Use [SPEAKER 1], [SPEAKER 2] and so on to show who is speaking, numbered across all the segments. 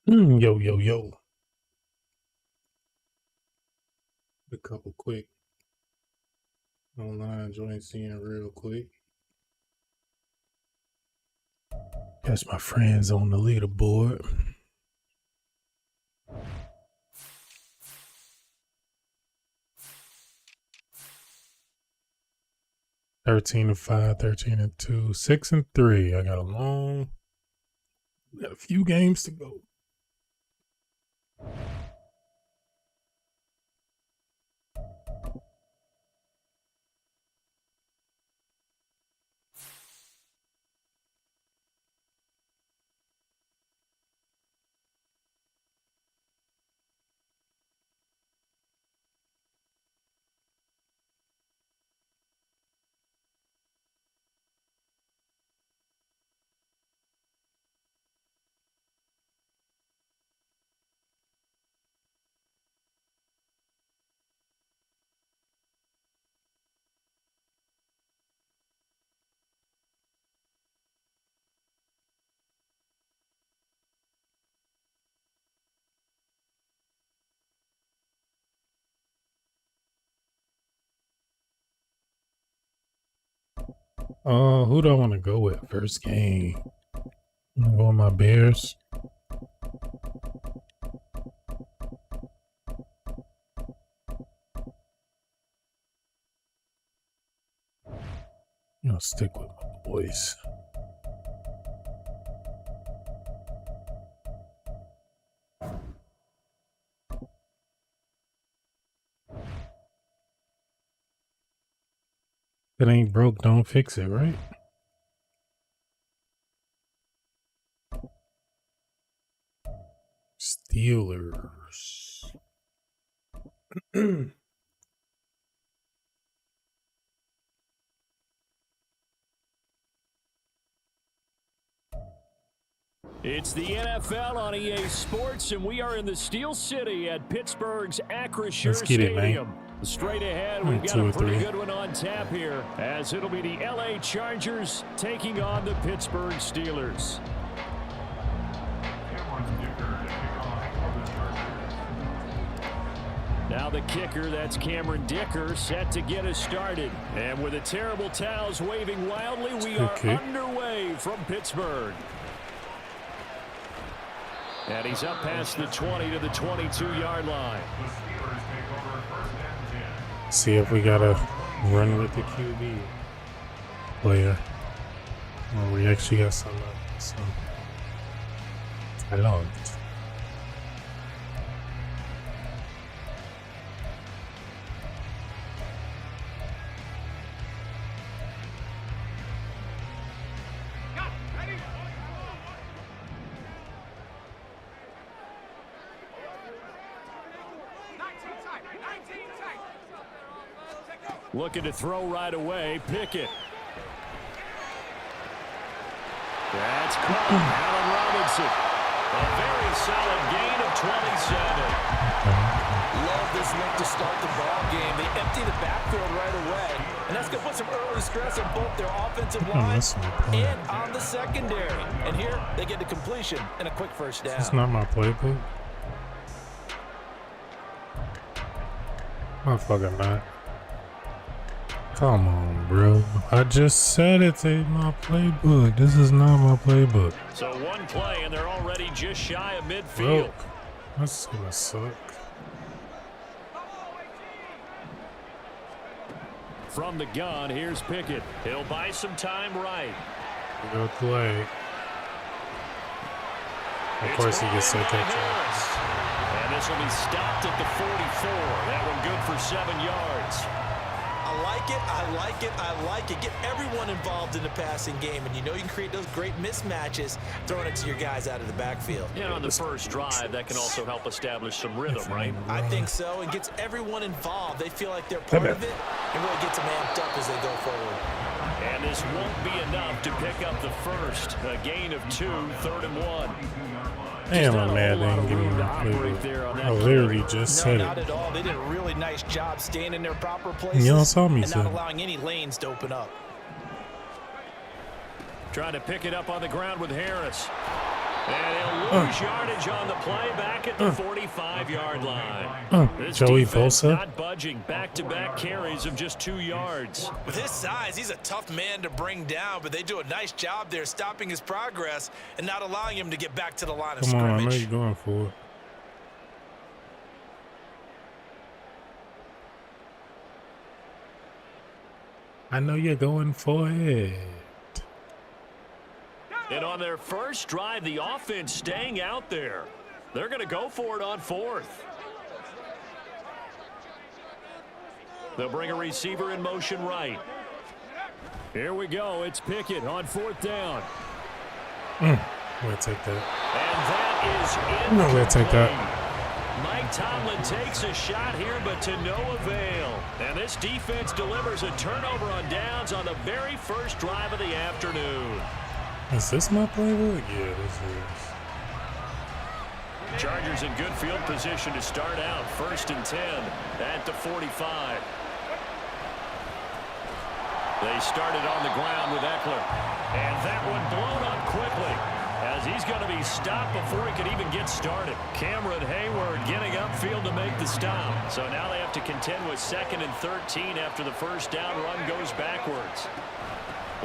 [SPEAKER 1] Yo, yo, yo. A couple quick online joints in real quick. That's my friends on the leaderboard. (13 and 5, 13 and 2, 6 and 3. I got a few games to go. Who do I want to go with first game? I'm gonna go with my Bears. I'm gonna stick with my boys. If it ain't broke, don't fix it, right? Steelers.
[SPEAKER 2] It's the NFL on EA Sports, and we are in the Steel City at Pittsburgh's Acrisure Stadium. Straight ahead, we've got a pretty good one on tap here, as it'll be the LA Chargers taking on the Pittsburgh Steelers. Now the kicker, that's Cameron Dicker, set to get us started. And with the terrible towels waving wildly, we are underway from Pittsburgh. And he's up past the 20 to the 22-yard line.
[SPEAKER 1] See if we got to run with the QB player. Or we actually got some talent.
[SPEAKER 2] Looking to throw right away. Pickett. That's caught. Allen Robinson. A very solid gain of 27.
[SPEAKER 3] Love this look to start the ball game. They empty the backfield right away. And that's going to put some early stress on both their offensive line and on the secondary. And here they get the completion and a quick first down.
[SPEAKER 1] That's not my playbook. Motherfucker not. Come on, bro. I just said it's my playbook. This is not my playbook.
[SPEAKER 2] So one play, and they're already just shy of midfield.
[SPEAKER 1] That's gonna suck.
[SPEAKER 2] From the gun, here's Pickett. He'll buy some time right.
[SPEAKER 1] Good play. Of course he gets so catch.
[SPEAKER 2] And this will be stopped at the 44. That one good for 7 yards.
[SPEAKER 3] I like it, I like it, I like it. Get everyone involved in the passing game, and you know you can create those great mismatches throwing it to your guys out of the backfield.
[SPEAKER 2] Yeah, on the first drive, that can also help establish some rhythm, right?
[SPEAKER 3] I think so, and gets everyone involved. They feel like they're part of it, and really gets them amped up as they go forward.
[SPEAKER 2] And this won't be enough to pick up the first. A gain of 2, 3rd and 1.
[SPEAKER 1] Damn, I'm mad they didn't give me my playbook. I literally just said it.
[SPEAKER 3] Not at all. They did a really nice job staying in their proper places
[SPEAKER 1] you saw me
[SPEAKER 3] and not allowing any lanes to open up.
[SPEAKER 2] Trying to pick it up on the ground with Harris. And he'll lose yardage on the play back at the 45-yard line. This
[SPEAKER 1] Joey
[SPEAKER 2] defense
[SPEAKER 1] Bosa.
[SPEAKER 2] not budging. Back-to-back carries of just 2 yards.
[SPEAKER 3] With his size, he's a tough man to bring down, but they do a nice job there stopping his progress and not allowing him to get back to the line of
[SPEAKER 1] Come on, I know
[SPEAKER 3] scrimmage.
[SPEAKER 1] you're going for it. I know you're going for it.
[SPEAKER 2] And on their first drive, the offense staying out there. They're going to go for it on 4th. They'll bring a receiver in motion right. Here we go. It's Pickett on 4th down.
[SPEAKER 1] We'll take that.
[SPEAKER 2] And that is
[SPEAKER 1] No, we'll take that.
[SPEAKER 2] Mike Tomlin takes a shot here, but to no avail. And this defense delivers a turnover on downs on the very first drive of the afternoon.
[SPEAKER 1] Is this my playbook? Yeah, this is.
[SPEAKER 2] Chargers in good field position to start out. 1st and 10 at the 45. They started on the ground with Eckler. And that one blown up quickly, as he's going to be stopped before he could even get started. Cameron Hayward getting upfield to make the stop. So now they have to contend with 2nd and 13 after the first down run goes backwards.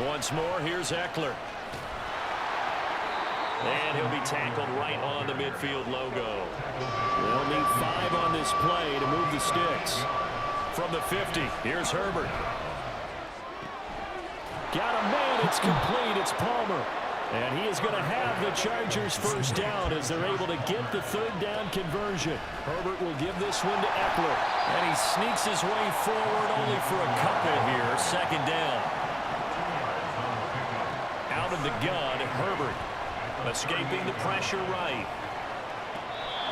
[SPEAKER 2] Once more, here's Eckler. And he'll be tackled right on the midfield logo. They'll need 5 on this play to move the sticks. From the 50, here's Herbert. Got a man, it's complete, it's Palmer. And he is going to have the Chargers first down as they're able to get the 3rd down conversion. Herbert will give this one to Eckler. And he sneaks his way forward only for a couple here. 2nd down. Out of the gun, Herbert. Escaping the pressure right.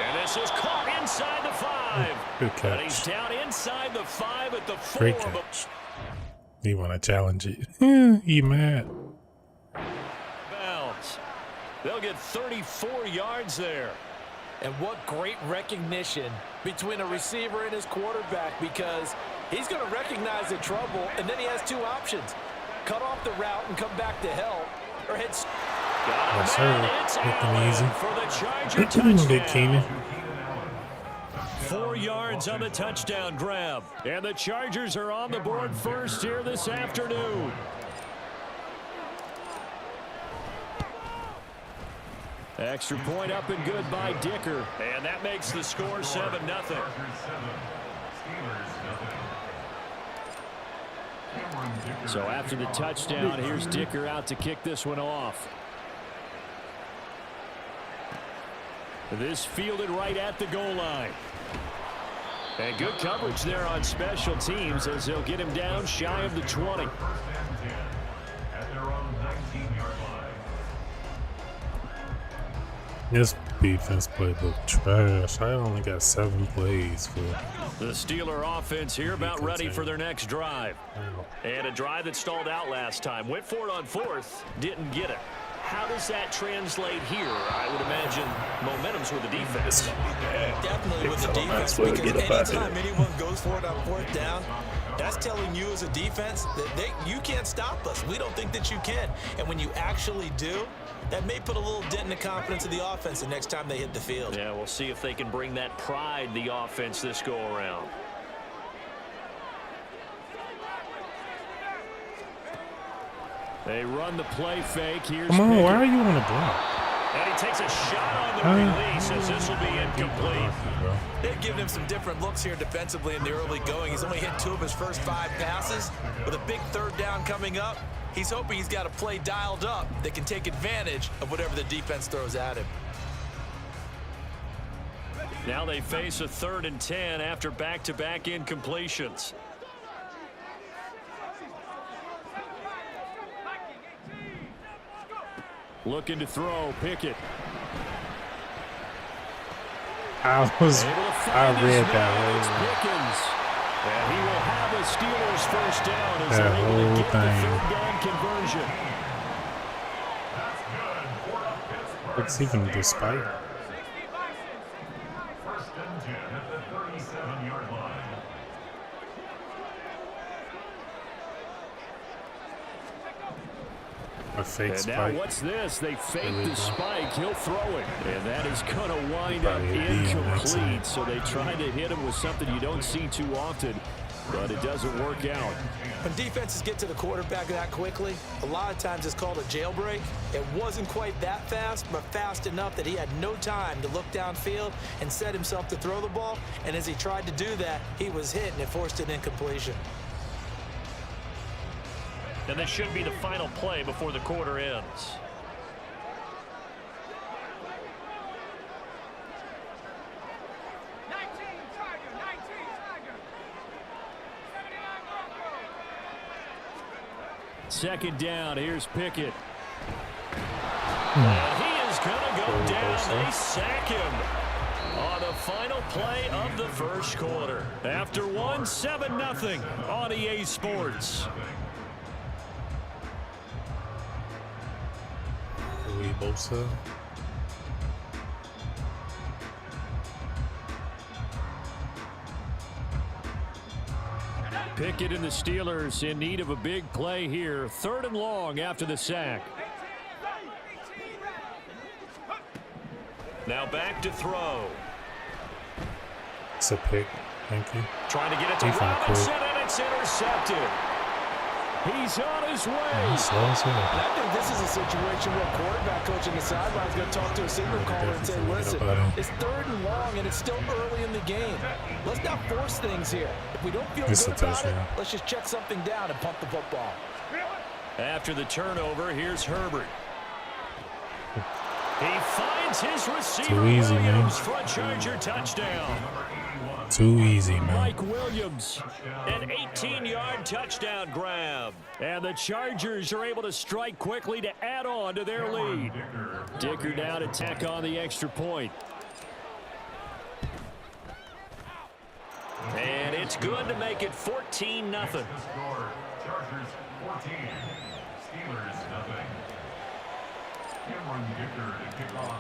[SPEAKER 2] And this is caught inside the 5.
[SPEAKER 1] Good catch.
[SPEAKER 2] And he's down inside the 5 at the 4.
[SPEAKER 1] Great catch. You want to challenge it? You mad?
[SPEAKER 2] Bounds. They'll get 34 yards there.
[SPEAKER 3] And what great recognition between a receiver and his quarterback, because he's going to recognize the trouble, and then he has 2 options. Cut off the route and come back to help, or hit.
[SPEAKER 1] Yes, sir. Looking easy.
[SPEAKER 2] For the Charger touchdown.
[SPEAKER 1] Big Keenan.
[SPEAKER 2] 4 yards on the touchdown grab. And the Chargers are on the board first here this afternoon. Extra point up and good by Dicker. And that makes the score 7-0. So after the touchdown, here's Dicker out to kick this one off. This fielded right at the goal line. And good coverage there on special teams as they'll get him down shy of the 20.
[SPEAKER 1] This defense played look trash. I only got 7 plays for
[SPEAKER 2] the Steeler offense here about ready for their next drive. And a drive that stalled out last time. Went for it on 4th, didn't get it. How does that translate here? I would imagine momentum's with the defense.
[SPEAKER 3] Definitely with the defense, because anytime anyone goes for it on 4th down, that's telling you as a defense that you can't stop us. We don't think that you can. And when you actually do, that may put a little dent in the confidence of the offense the next time they hit the field.
[SPEAKER 2] Yeah, we'll see if they can bring that pride, the offense, this go-around. They run the play fake. Here's
[SPEAKER 1] Come on,
[SPEAKER 2] Pickett.
[SPEAKER 1] why are you on the block?
[SPEAKER 2] And he takes a shot on the release as this will be incomplete.
[SPEAKER 3] They've given him some different looks here defensively in the early going. He's only hit 2 of his first 5 passes. With a big 3rd down coming up, he's hoping he's got a play dialed up that can take advantage of whatever the defense throws at him.
[SPEAKER 2] Now they face a 3rd and 10 after back-to-back incompletions. Looking to throw, Pickett.
[SPEAKER 1] I read that.
[SPEAKER 2] Pickens. And he will have a Steelers first down as
[SPEAKER 1] That
[SPEAKER 2] they're able to
[SPEAKER 1] whole
[SPEAKER 2] get the
[SPEAKER 1] thing.
[SPEAKER 2] 3rd down conversion.
[SPEAKER 1] It's even despite. A fake
[SPEAKER 2] and
[SPEAKER 1] spike.
[SPEAKER 2] now what's this? They fake the spike. He'll throw it. And that is going to wind up
[SPEAKER 1] Probably
[SPEAKER 2] incomplete. So they tried to hit him with something you don't see too often, but it doesn't work out.
[SPEAKER 3] When defenses get to the quarterback that quickly, a lot of times it's called a jailbreak. It wasn't quite that fast, but fast enough that he had no time to look downfield and set himself to throw the ball. And as he tried to do that, he was hit, and it forced an incompletion.
[SPEAKER 4] And this should be the final play before the quarter ends.
[SPEAKER 2] Second down, here's Pickett. And he is going to go down. They sack him on the final play of the first quarter. After one, 7-0 on EA Sports.
[SPEAKER 1] Bosa.
[SPEAKER 2] Pickett and the Steelers in need of a big play here. 3rd and long after the sack.
[SPEAKER 4] Now back to throw.
[SPEAKER 1] It's a pick. Thank you.
[SPEAKER 4] Trying to get it to Robinson, and it's intercepted.
[SPEAKER 2] He's on his way.
[SPEAKER 3] I think this is a situation where quarterback coach in the sideline is going to talk to a signal caller and say, listen, it's 3rd and long, and it's still early in the game. Let's not force things here. If we don't feel good about it, let's just check something down and pump the football.
[SPEAKER 2] After the turnover, here's Herbert. He finds his receiver.
[SPEAKER 1] Too easy,
[SPEAKER 2] Williams
[SPEAKER 1] man.
[SPEAKER 2] for a Charger touchdown.
[SPEAKER 1] Too easy, man.
[SPEAKER 2] Mike Williams, an 18-yard touchdown grab. And the Chargers are able to strike quickly to add on to their lead. Dicker now to tack on the extra point.
[SPEAKER 4] And it's good to make it 14-0.
[SPEAKER 5] Chargers 14, Steelers 0.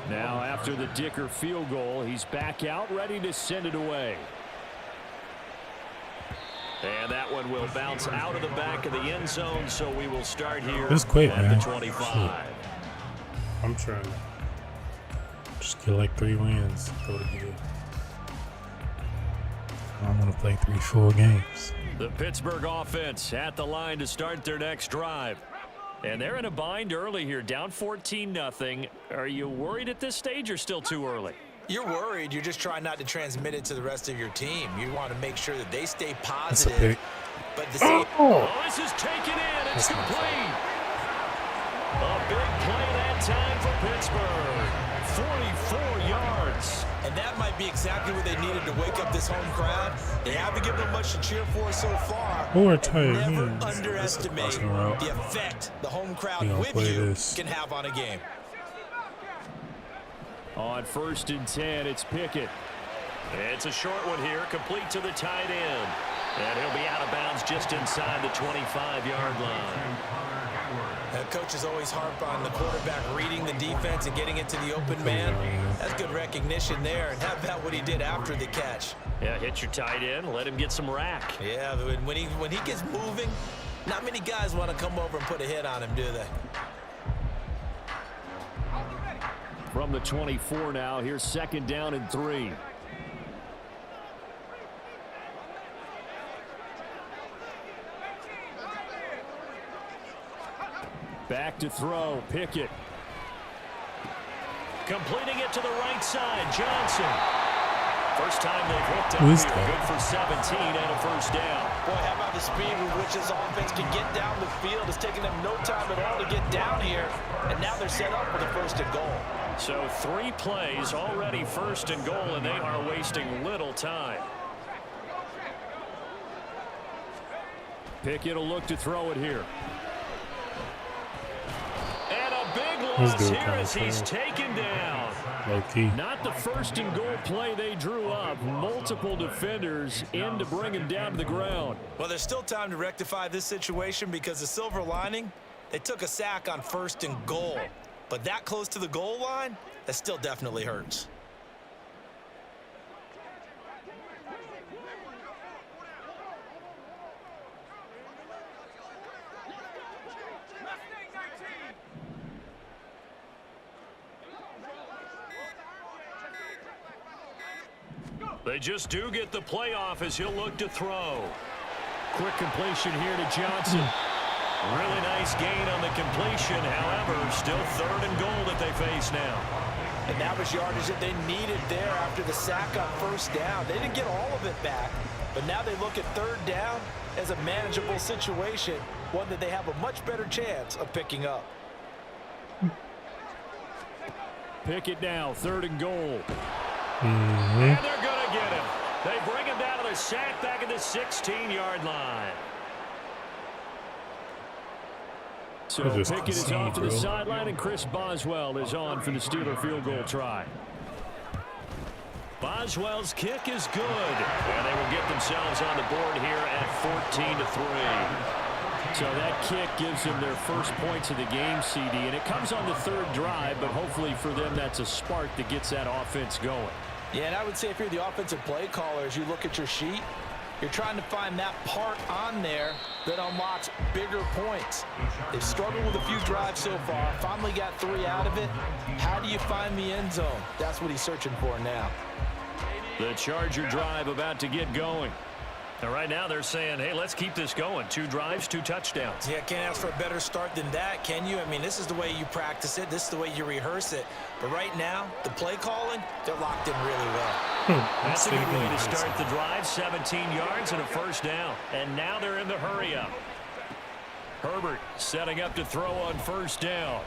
[SPEAKER 2] Now after the Dicker field goal, he's back out ready to send it away.
[SPEAKER 4] And that one will bounce out of the back of the end zone, so we will start here
[SPEAKER 1] It's quick,
[SPEAKER 4] at
[SPEAKER 1] man.
[SPEAKER 4] the 25.
[SPEAKER 1] I'm trying to just get like 3 wins. Go to good. I'm going to play 3 full games.
[SPEAKER 2] The Pittsburgh offense at the line to start their next drive. And they're in a bind early here, down 14-0. Are you worried at this stage or still too early?
[SPEAKER 3] You're worried. You're just trying not to transmit it to the rest of your team. You want to make sure that they stay positive. But the same.
[SPEAKER 2] Oh, this is taken in. It's complete. A big play that time for Pittsburgh. 44 yards.
[SPEAKER 3] And that might be exactly what they needed to wake up this home crowd. They haven't given them much to cheer for so far.
[SPEAKER 1] Or tight
[SPEAKER 3] Never
[SPEAKER 1] ends.
[SPEAKER 3] underestimate the effect the home crowd with you can have on a game.
[SPEAKER 2] On 1st and 10, it's Pickett.
[SPEAKER 4] It's a short one here, complete to the tight end. And he'll be out of bounds just inside the 25-yard line.
[SPEAKER 3] Coaches always harp on the quarterback reading the defense and getting it to the open man. That's good recognition there. And how about what he did after the catch?
[SPEAKER 4] Yeah, hit your tight end, let him get some rack.
[SPEAKER 3] Yeah, when he gets moving, not many guys want to come over and put a hit on him, do they?
[SPEAKER 2] From the 24 now, here's 2nd down and 3. Back to throw, Pickett.
[SPEAKER 4] Completing it to the right side, Johnson. First time they've hooked up
[SPEAKER 1] Who's
[SPEAKER 4] here.
[SPEAKER 1] that?
[SPEAKER 4] Good for 17 and a first down.
[SPEAKER 3] Boy, how about the speed with which this offense can get down the field? It's taking them no time at all to get down here. And now they're set up with a 1st and goal.
[SPEAKER 4] So 3 plays already 1st and goal, and they are wasting little time.
[SPEAKER 2] Pickett will look to throw it here. And a big loss here as he's taken down.
[SPEAKER 1] Low key.
[SPEAKER 2] Not the 1st and goal play they drew up. Multiple defenders in to bring him down to the ground.
[SPEAKER 3] Well, there's still time to rectify this situation because the silver lining, they took a sack on 1st and goal. But that close to the goal line, that still definitely hurts.
[SPEAKER 4] They just do get the playoff as he'll look to throw.
[SPEAKER 2] Quick completion here to Johnson.
[SPEAKER 4] Really nice gain on the completion. However, still 3rd and goal that they face now.
[SPEAKER 3] And that was yardage that they needed there after the sack on 1st down. They didn't get all of it back, but now they look at 3rd down as a manageable situation, one that they have a much better chance of picking up.
[SPEAKER 2] Pick it now, 3rd and goal.
[SPEAKER 4] And they're going to get him. They bring him down to the sack back at the 16-yard line.
[SPEAKER 2] So Pickett is off to the sideline, and Chris Boswell is on for the Steeler field goal try.
[SPEAKER 4] Boswell's kick is good, and they will get themselves on the board here at 14-3.
[SPEAKER 2] So that kick gives them their first points of the game, CD, and it comes on the 3rd drive, but hopefully for them that's a spark that gets that offense going.
[SPEAKER 3] Yeah, and I would say if you're the offensive play caller, as you look at your sheet, you're trying to find that part on there that unlocks bigger points. They've struggled with a few drives so far, finally got 3 out of it. How do you find the end zone? That's what he's searching for now.
[SPEAKER 4] The Charger drive about to get going. And right now they're saying, hey, let's keep this going. 2 drives, 2 touchdowns.
[SPEAKER 3] Yeah, can't ask for a better start than that, can you? I mean, this is the way you practice it. This is the way you rehearse it. But right now, the play calling, they're locked in really well.
[SPEAKER 4] That's a good way to start the drive. 17 yards and a 1st down. And now they're in the hurry-up. Herbert setting up to throw on 1st down.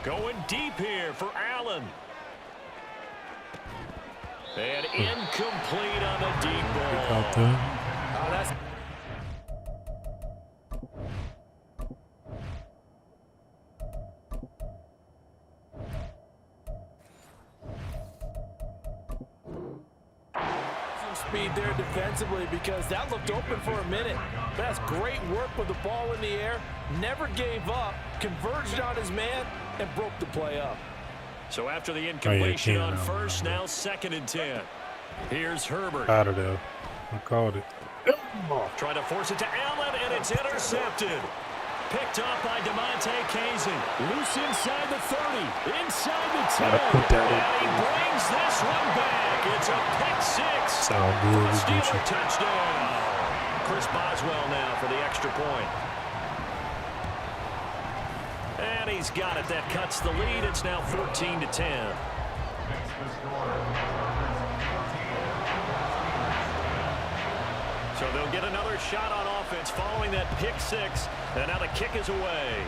[SPEAKER 4] Going deep here for Allen. And incomplete on the deep ball.
[SPEAKER 3] Oh, that's... Speed there defensively because that looked open for a minute. That's great work with the ball in the air. Never gave up, converged on his man, and broke the play up.
[SPEAKER 4] So after the incompletion on 1st, now 2nd and 10. Here's Herbert.
[SPEAKER 1] Out of there. I called it.
[SPEAKER 4] Trying to force it to Allen, and it's intercepted. Picked off by DeMonte Kazin.
[SPEAKER 2] Loose inside the 30, inside the 10.
[SPEAKER 1] Gotta put that
[SPEAKER 4] And he brings this one back. It's a pick 6.
[SPEAKER 1] Sound good.
[SPEAKER 4] Steeler touchdown. Chris Boswell now for the extra point. And he's got it. That cuts the lead. It's now 14-10. So they'll get another shot on offense following that pick 6. And now the kick is away.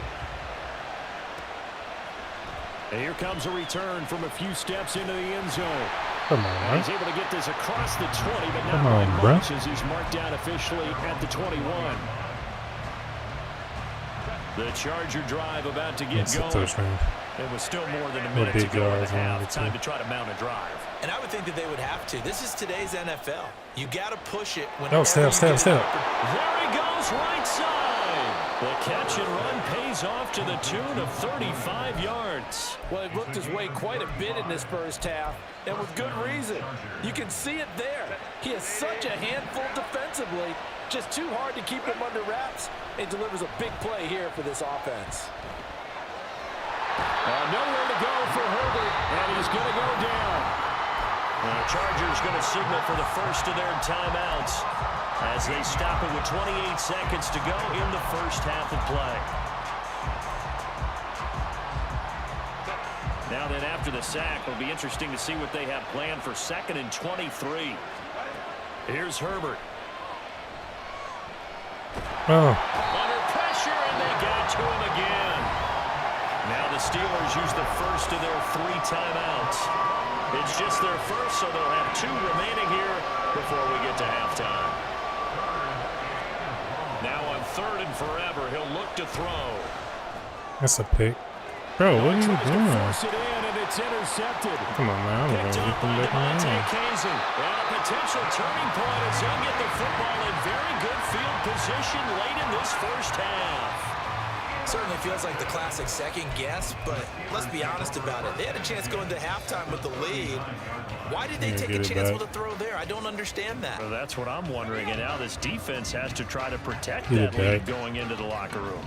[SPEAKER 2] And here comes a return from a few steps into the end zone.
[SPEAKER 1] Come on,
[SPEAKER 2] He's able to get this across the 20, but not
[SPEAKER 1] Come
[SPEAKER 2] by
[SPEAKER 1] on,
[SPEAKER 2] much
[SPEAKER 1] bro.
[SPEAKER 2] as he's marked down officially at the 21. The Charger drive about to get going. It was still more than a minute to go in the half. Time to try to mount a drive.
[SPEAKER 3] And I would think that they would have to. This is today's NFL. You got to push it when.
[SPEAKER 1] No, step.
[SPEAKER 4] There he goes, right side. The catch and run pays off to the tune of 35 yards.
[SPEAKER 3] Well, he looked his way quite a bit in this first half, and with good reason. You can see it there. He is such a handful defensively. Just too hard to keep him under wraps. He delivers a big play here for this offense.
[SPEAKER 2] Nowhere to go for Herbert, and he's going to go down.
[SPEAKER 4] The Chargers going to signal for the first of their timeouts as they stop it with 28 seconds to go in the first half of play. Now then, after the sack, it'll be interesting to see what they have planned for 2nd and 23. Here's Herbert. Under pressure, and they got to him again. Now the Steelers use the first of their 3 timeouts. It's just their first, so they'll have 2 remaining here before we get to halftime. Now on 3rd and forever, he'll look to throw.
[SPEAKER 1] That's a pick. Bro, what are you doing?
[SPEAKER 2] Force it in, and it's intercepted.
[SPEAKER 1] Come on, man. I'm
[SPEAKER 4] Picked
[SPEAKER 1] going to
[SPEAKER 4] up
[SPEAKER 1] get them
[SPEAKER 4] by
[SPEAKER 1] back in
[SPEAKER 4] DeMonte
[SPEAKER 1] there.
[SPEAKER 4] Kazin. And a potential turning point as he'll get the football in very good field position late in this first half.
[SPEAKER 3] Certainly feels like the classic second guess, but let's be honest about it. They had a chance going to halftime with the lead. Why did they take a chance with a throw there? I don't understand that.
[SPEAKER 4] Well, that's what I'm wondering. And now this defense has to try to protect that lead going into the locker room.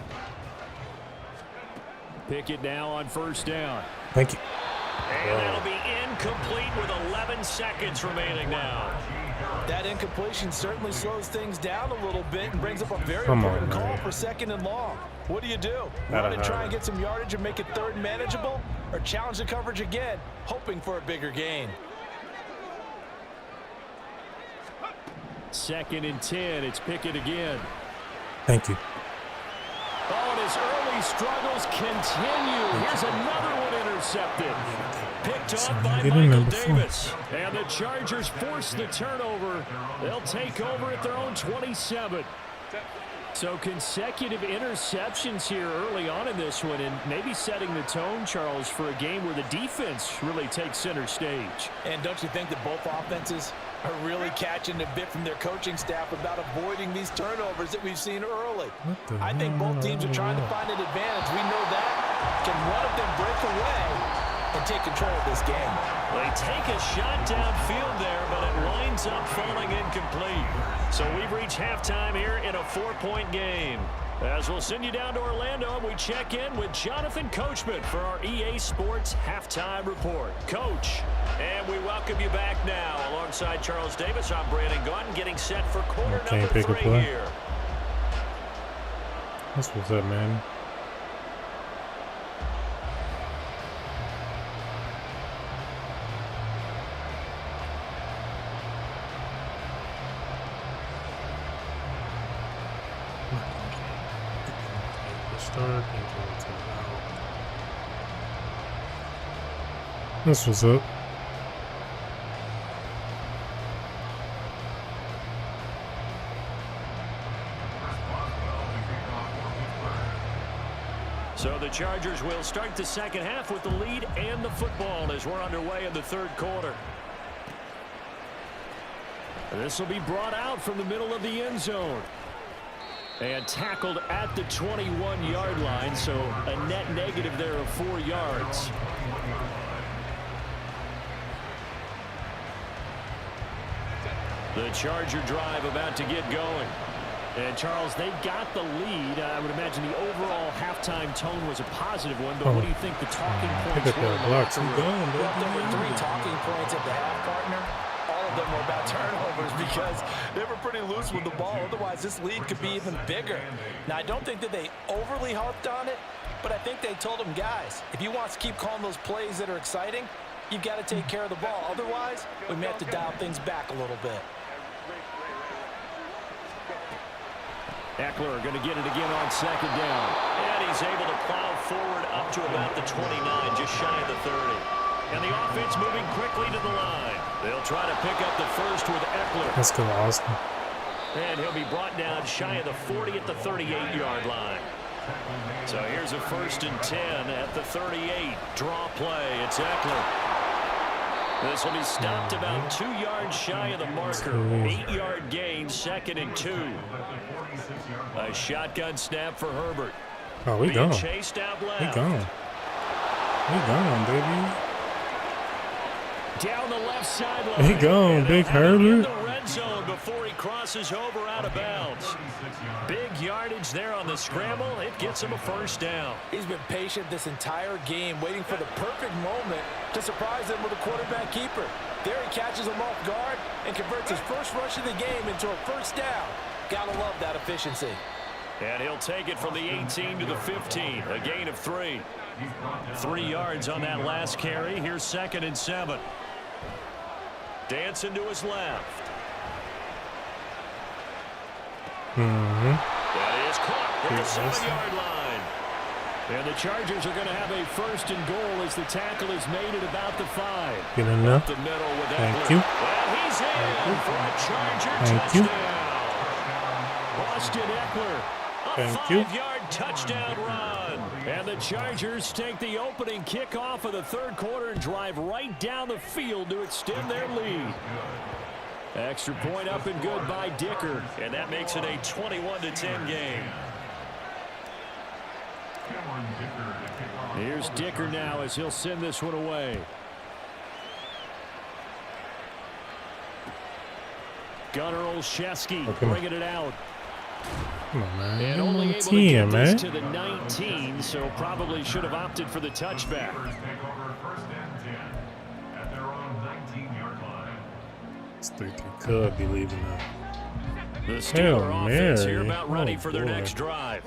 [SPEAKER 2] Pickett now on 1st down.
[SPEAKER 1] Thank you.
[SPEAKER 4] And that'll be incomplete with 11 seconds remaining now.
[SPEAKER 3] That incompletion certainly slows things down a little bit and brings up a very important call for 2nd and long. What do? Run and try and get some yardage and make it 3rd and manageable, or challenge the coverage again, hoping for a bigger gain?
[SPEAKER 2] 2nd and 10. It's Pickett again.
[SPEAKER 1] Thank you.
[SPEAKER 2] Oh, and his early struggles continue. Here's another one intercepted. Picked off by Michael Davis. And the Chargers force the turnover. They'll take over at their own 27. So consecutive interceptions here early on in this one, and maybe setting the tone, Charles, for a game where the defense really takes center stage.
[SPEAKER 3] And don't you think that both offenses are really catching a bit from their coaching staff about avoiding these turnovers that we've seen early? I think both teams are trying to find an advantage. We know that. Can one of them break away and take control of this game?
[SPEAKER 2] They take a shot downfield there, but it winds up falling incomplete. So we've reached halftime here in a 4-point game. As we'll send you down to Orlando, and we check in with Jonathan Coachman for our EA Sports Halftime Report. Coach, and we welcome you back now. Alongside Charles Davis, I'm Brandon Gaunt, getting set for quarter number 3 here.
[SPEAKER 1] That's what's up, man. This was up.
[SPEAKER 2] So the Chargers will start the second half with the lead and the football as we're underway in the 3rd quarter. This will be brought out from the middle of the end zone. And tackled at the 21-yard line, so a net negative there of 4 yards. The Charger drive about to get going. And, Charles, they've got the lead. I would imagine the overall halftime tone was a positive one, but what do you think the talking points were?
[SPEAKER 3] Well, there were 3 talking points at the half, partner. All of them were about turnovers because they were pretty loose with the ball. Otherwise, this lead could be even bigger. Now, I don't think that they overly harped on it, but I think they told them, guys, if you want to keep calling those plays that are exciting, you've got to take care of the ball. Otherwise, we may have to dial things back a little bit.
[SPEAKER 2] Eckler going to get it again on 2nd down. And he's able to plow forward up to about the 29, just shy of the 30. And the offense moving quickly to the line. They'll try to pick up the first with Eckler.
[SPEAKER 1] Let's go, Austin.
[SPEAKER 2] And he'll be brought down shy of the 40 at the 38-yard line. So here's a 1st and 10 at the 38. Draw play. It's Eckler. This will be stopped about 2 yards shy of the marker. 8-yard gain, 2nd and 2. A shotgun snap for Herbert.
[SPEAKER 1] Oh, we gone.
[SPEAKER 2] Chased out left.
[SPEAKER 1] We gone. We gone, baby.
[SPEAKER 2] Down the left sideline.
[SPEAKER 1] He gone, Big Herbert.
[SPEAKER 2] In the red zone before he crosses over out of bounds. Big yardage there on the scramble. It gets him a 1st down.
[SPEAKER 3] He's been patient this entire game, waiting for the perfect moment to surprise them with a quarterback keeper. There he catches him off guard and converts his first rush of the game into a 1st down. Gotta love that efficiency.
[SPEAKER 2] And he'll take it from the 18 to the 15. A gain of 3. 3 yards on that last carry. Here's 2nd and 7. Dancing to his left. That is caught at the 7-yard line. And the Chargers are going to have a 1st and goal as the tackle is made at about the 5.
[SPEAKER 1] Get in there.
[SPEAKER 2] The middle with
[SPEAKER 1] Thank you.
[SPEAKER 2] And he's in for a Charger
[SPEAKER 1] Thank you.
[SPEAKER 2] touchdown. Austin Eckler, a 5-yard touchdown run. And the Chargers take the opening kickoff of the 3rd quarter and drive right down the field to extend their lead. Extra point up and good by Dicker, and that makes it a 21-10 game. Here's Dicker now as he'll send this one away. Gunnar Olszewski bringing it out.
[SPEAKER 1] Come on, man.
[SPEAKER 2] And only able to get this to the 19, so probably should have opted for the touchback.
[SPEAKER 1] This 3-3 could be leaving now.
[SPEAKER 2] The Steeler offense here
[SPEAKER 1] Mary.
[SPEAKER 2] about ready for their
[SPEAKER 1] boy.
[SPEAKER 2] next drive.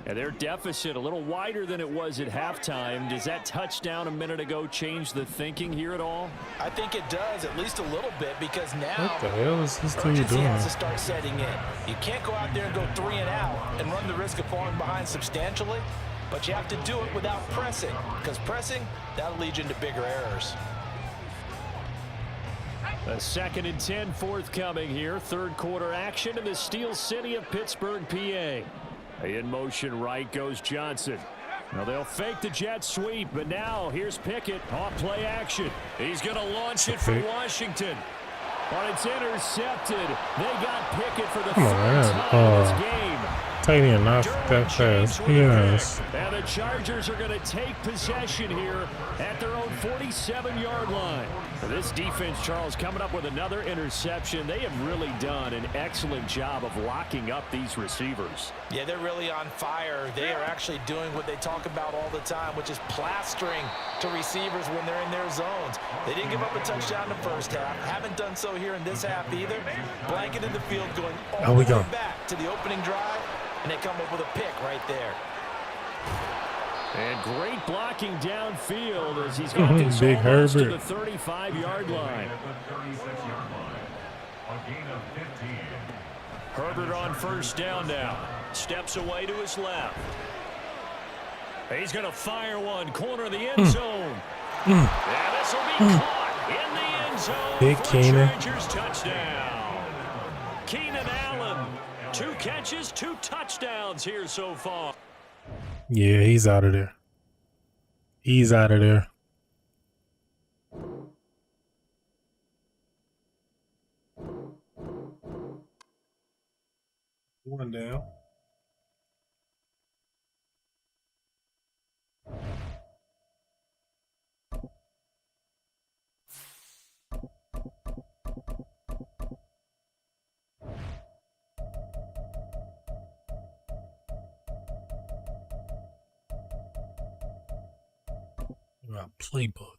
[SPEAKER 2] And their deficit a little wider than it was at halftime. Does that touchdown a minute ago change the thinking here at all?
[SPEAKER 3] I think it does, at least a little bit, because now
[SPEAKER 1] What the hell is this dude
[SPEAKER 3] urgency
[SPEAKER 1] doing?
[SPEAKER 3] has to start setting in. You can't go out there and go 3 and out and run the risk of falling behind substantially, but you have to do it without pressing, because pressing, that'll lead you into bigger errors.
[SPEAKER 2] A 2nd and 10 forthcoming here. Third quarter action in the Steel City of Pittsburgh, PA. In motion right goes Johnson. Now they'll fake the jet sweep, but now here's Pickett off play action. He's going to launch it for Washington. But it's intercepted. They got Pickett for the 3rd time in this game.
[SPEAKER 1] Tight end, not that fast. Yes.
[SPEAKER 2] And the Chargers are going to take possession here at their own 47-yard line. This defense, Charles, coming up with another interception. They have really done an excellent job of locking up these receivers.
[SPEAKER 3] Yeah, they're really on fire. They are actually doing what they talk about all the time, which is plastering to receivers when they're in their zones. They didn't give up a touchdown in the first half. Haven't done so here in this half either. Blanket in the field going all the way back to the opening drive, and they come up with a pick right there.
[SPEAKER 2] And great blocking downfield as he's got this
[SPEAKER 1] Big
[SPEAKER 2] almost to
[SPEAKER 1] Herbert.
[SPEAKER 2] the 35-yard line. Herbert on first down now. Steps away to his left. He's going to fire one. Corner of the end zone. And this will be caught in the end zone.
[SPEAKER 1] Big
[SPEAKER 2] for
[SPEAKER 1] Keenan.
[SPEAKER 2] Chargers touchdown. Keenan Allen. 2 catches, 2 touchdowns here so far.
[SPEAKER 1] Yeah, he's out of there. He's out of there. One down. Playbook.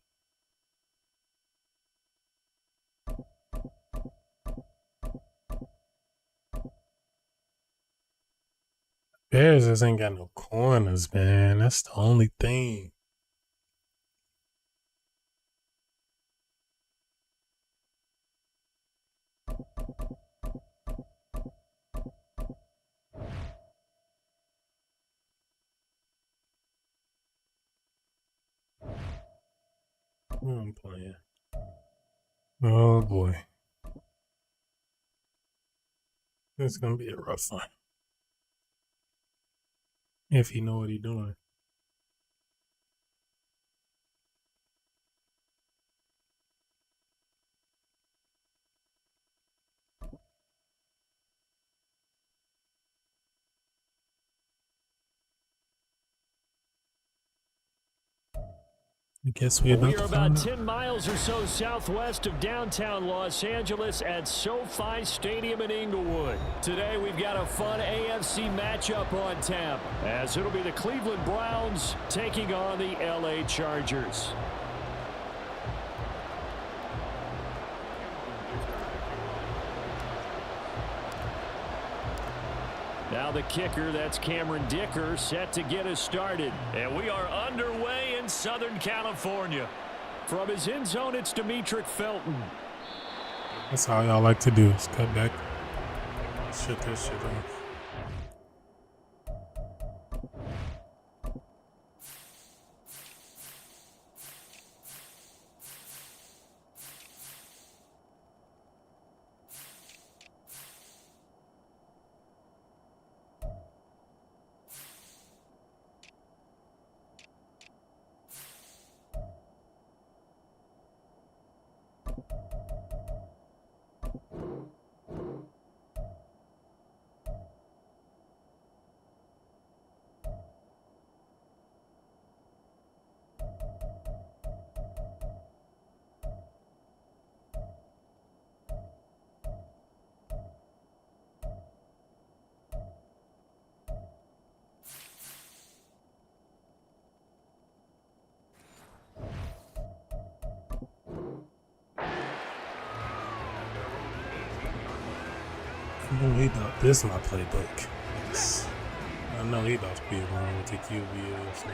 [SPEAKER 1] Bears just ain't got no corners, man. That's the only thing. Who I'm playing? Oh boy. This is gonna be a rough one. If he know what he doing. I guess we
[SPEAKER 2] are about 10 miles or so southwest of downtown Los Angeles at SoFi Stadium in Inglewood. Today we've got a fun AFC matchup on tap, as it'll be the Cleveland Browns taking on the LA Chargers. Now the kicker, that's Cameron Dicker, set to get us started. And we are underway in Southern California. From his end zone, it's Demetric Felton.
[SPEAKER 1] That's all y'all like to do is cut back. Shut that shit off. I know he about, this is my playbook. I know he about to be wrong with the QB. So.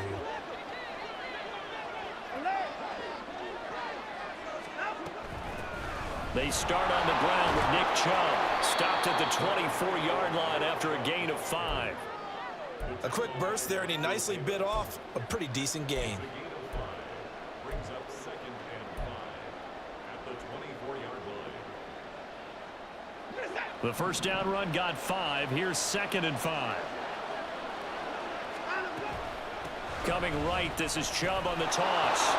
[SPEAKER 2] They start on the ground with Nick Chubb. Stopped at the 24-yard line after a gain of 5.
[SPEAKER 3] A quick burst there, and he nicely bit off a pretty decent gain.
[SPEAKER 5] Brings up 2nd and 5 at the 24-yard line.
[SPEAKER 2] The first down run got 5. Here's 2nd and 5. Coming right, this is Chubb on the toss.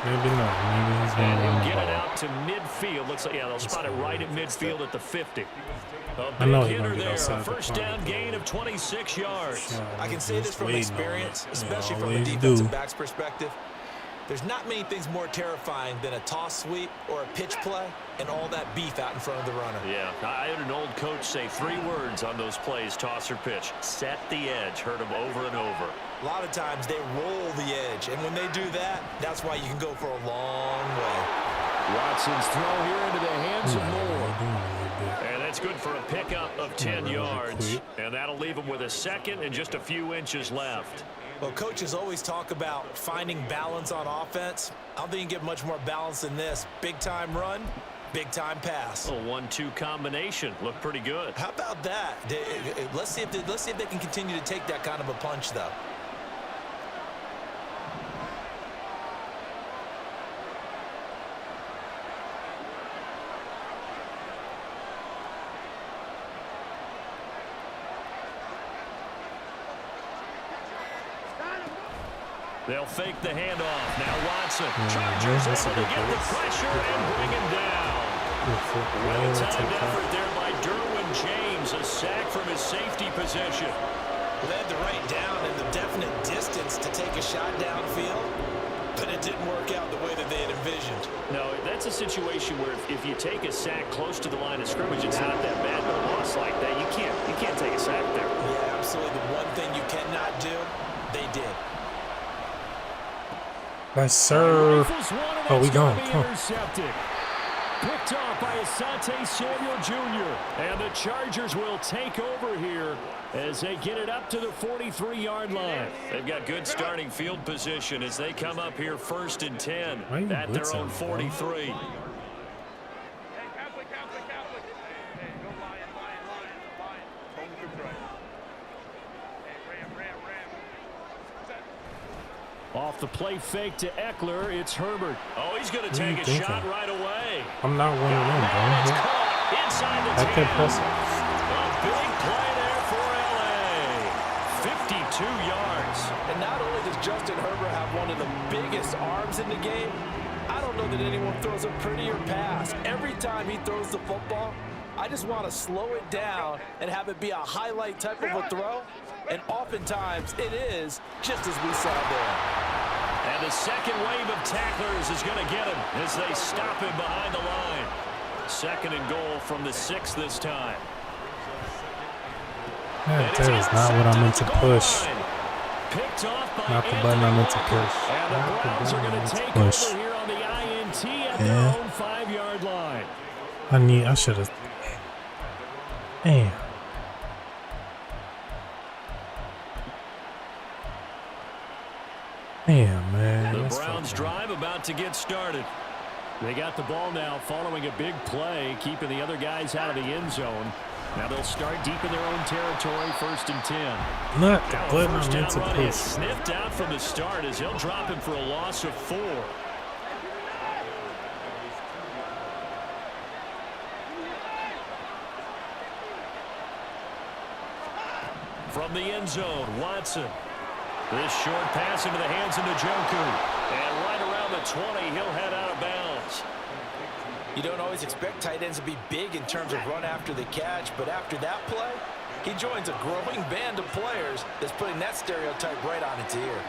[SPEAKER 1] Maybe not. Maybe he's going to
[SPEAKER 2] And
[SPEAKER 1] run
[SPEAKER 2] he'll
[SPEAKER 1] the
[SPEAKER 2] get it
[SPEAKER 1] ball.
[SPEAKER 2] out to midfield. Looks like, yeah, they'll spot it right at midfield at the 50.
[SPEAKER 1] I know
[SPEAKER 2] A big
[SPEAKER 1] he's
[SPEAKER 2] hitter
[SPEAKER 1] gonna get
[SPEAKER 2] there.
[SPEAKER 1] outside
[SPEAKER 2] A
[SPEAKER 1] the
[SPEAKER 2] first
[SPEAKER 1] pocket,
[SPEAKER 2] down
[SPEAKER 1] though.
[SPEAKER 2] gain of 26 yards.
[SPEAKER 3] I can say this from experience, especially from a
[SPEAKER 1] always
[SPEAKER 3] defensive
[SPEAKER 1] do.
[SPEAKER 3] back's perspective. There's not many things more terrifying than a toss sweep or a pitch play and all that beef out in front of the runner.
[SPEAKER 2] Yeah, I heard an old coach say 3 words on those plays, toss or pitch. Set the edge. Heard him over and over.
[SPEAKER 3] A lot of times they roll the edge, and when they do that, that's why you can go for a long way.
[SPEAKER 2] Watson's throw here into the hands of Moore.
[SPEAKER 1] Moore.
[SPEAKER 2] And that's good for a pickup of 10 yards. And that'll leave him with a second and just a few inches left.
[SPEAKER 3] Well, coaches always talk about finding balance on offense. I don't think you can get much more balance than this. Big-time run, big-time pass.
[SPEAKER 2] A 1-2 combination. Looked pretty good.
[SPEAKER 3] How about that? Let's see if they can continue to take that kind of a punch, though.
[SPEAKER 2] They'll fake the handoff. Now Watson.
[SPEAKER 1] That's
[SPEAKER 2] Chargers
[SPEAKER 1] a
[SPEAKER 2] able to
[SPEAKER 1] good
[SPEAKER 2] get the
[SPEAKER 1] pass.
[SPEAKER 2] pressure and bring him down. Well-timed effort there by Derwin James. A sack from his safety position.
[SPEAKER 3] They had the right down and the definite distance to take a shot downfield, but it didn't work out the way that they had envisioned.
[SPEAKER 2] No, that's a situation where if you take a sack close to the line of scrimmage, it's not that bad. But a loss like that, you can't take a sack there.
[SPEAKER 3] Yeah, absolutely. The one thing you cannot do, they did.
[SPEAKER 1] Nice serve. Oh, we gone. Come on.
[SPEAKER 2] Intercepted. Picked off by Asante Samuel Jr. And the Chargers will take over here as they get it up to the 43-yard line. They've got good starting field position as they come up here 1st and 10 at their own 43. Off the play fake to Eckler, it's Herbert. Oh, he's going to take a shot right away.
[SPEAKER 1] I'm not one of them, bro.
[SPEAKER 2] Inside the 10. A big play there for L.A. 52 yards.
[SPEAKER 3] And not only does Justin Herbert have one of the biggest arms in the game, I don't know that anyone throws a prettier pass. Every time he throws the football, I just want to slow it down and have it be a highlight type of a throw. And oftentimes it is, just as we saw there.
[SPEAKER 2] And the second wave of tacklers is going to get him as they stop him behind the line. 2nd and goal from the 6 this time.
[SPEAKER 1] Yeah, that is not what I meant to push.
[SPEAKER 2] Picked off by
[SPEAKER 1] Not the button I meant to push.
[SPEAKER 2] And the Browns are going to take over here on the INT at their own 5-yard line.
[SPEAKER 1] I should have. Damn. Damn, man.
[SPEAKER 2] The Browns drive about to get started. They got the ball now following a big play, keeping the other guys out of the end zone. Now they'll start deep in their own territory, 1st and 10.
[SPEAKER 1] Not the button I
[SPEAKER 2] First
[SPEAKER 1] meant
[SPEAKER 2] down
[SPEAKER 1] to
[SPEAKER 2] run is
[SPEAKER 1] push.
[SPEAKER 2] sniffed out from the start as he'll drop him for a loss of 4. From the end zone, Watson. This short pass into the hands of Njoku. And right around the 20, he'll head out of bounds.
[SPEAKER 3] You don't always expect tight ends to be big in terms of run after the catch, but after that play, he joins a growing band of players that's putting that stereotype right on its ear.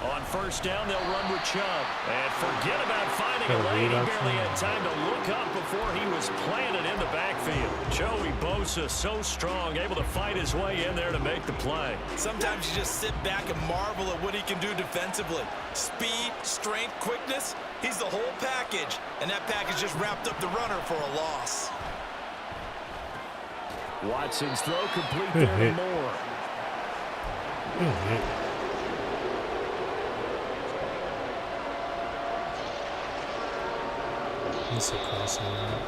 [SPEAKER 2] On first down, they'll run with Chubb. And forget about finding a lane. He barely had time to look up before he was planted in the backfield. Joey Bosa, so strong, able to fight his way in there to make the play.
[SPEAKER 3] Sometimes you just sit back and marvel at what he can do defensively. Speed, strength, quickness, he's the whole package. And that package just wrapped up the runner for a loss.
[SPEAKER 2] Watson's throw complete there to Moore.
[SPEAKER 1] Good hit. That's a crossover.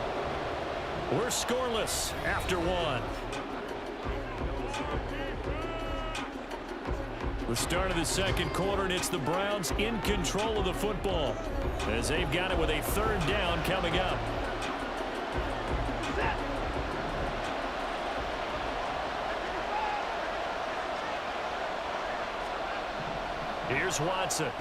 [SPEAKER 2] We're scoreless after one. The start of the second quarter, and it's the Browns in control of the football as they've got it with a third down coming up. Here's Watson.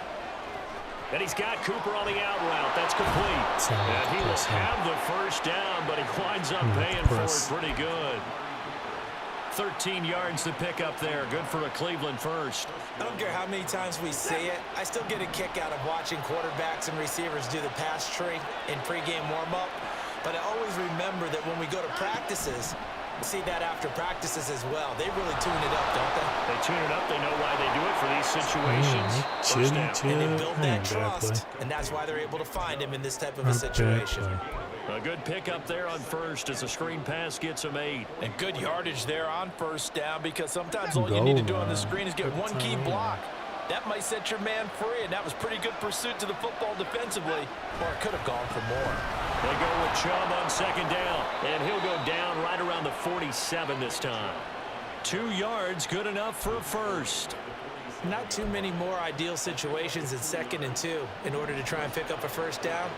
[SPEAKER 2] And he's got Cooper on the out route. That's complete. And he will have the first down, but he winds up paying for it pretty good. 13 yards to pick up there. Good for a Cleveland first.
[SPEAKER 3] I don't care how many times we say it. I still get a kick out of watching quarterbacks and receivers do the pass tree in pregame warm-up. But I always remember that when we go to practices, we see that after practices as well. They really tune it up, don't they?
[SPEAKER 2] They tune it up. They know why they do it for these situations.
[SPEAKER 3] And they build that trust, and that's why they're able to find him in this type of a situation.
[SPEAKER 2] A good pickup there on first as a screen pass gets him 8.
[SPEAKER 3] And good yardage there on first down, because sometimes all you need to do on the screen is get one key block. That might set your man free, and that was pretty good pursuit to the football defensively, or it could have gone for more.
[SPEAKER 2] They go with Chubb on second down, and he'll go down right around the 47 this time. 2 yards, good enough for a first.
[SPEAKER 3] Not too many more ideal situations in 2nd and 2 in order to try and pick up a first down.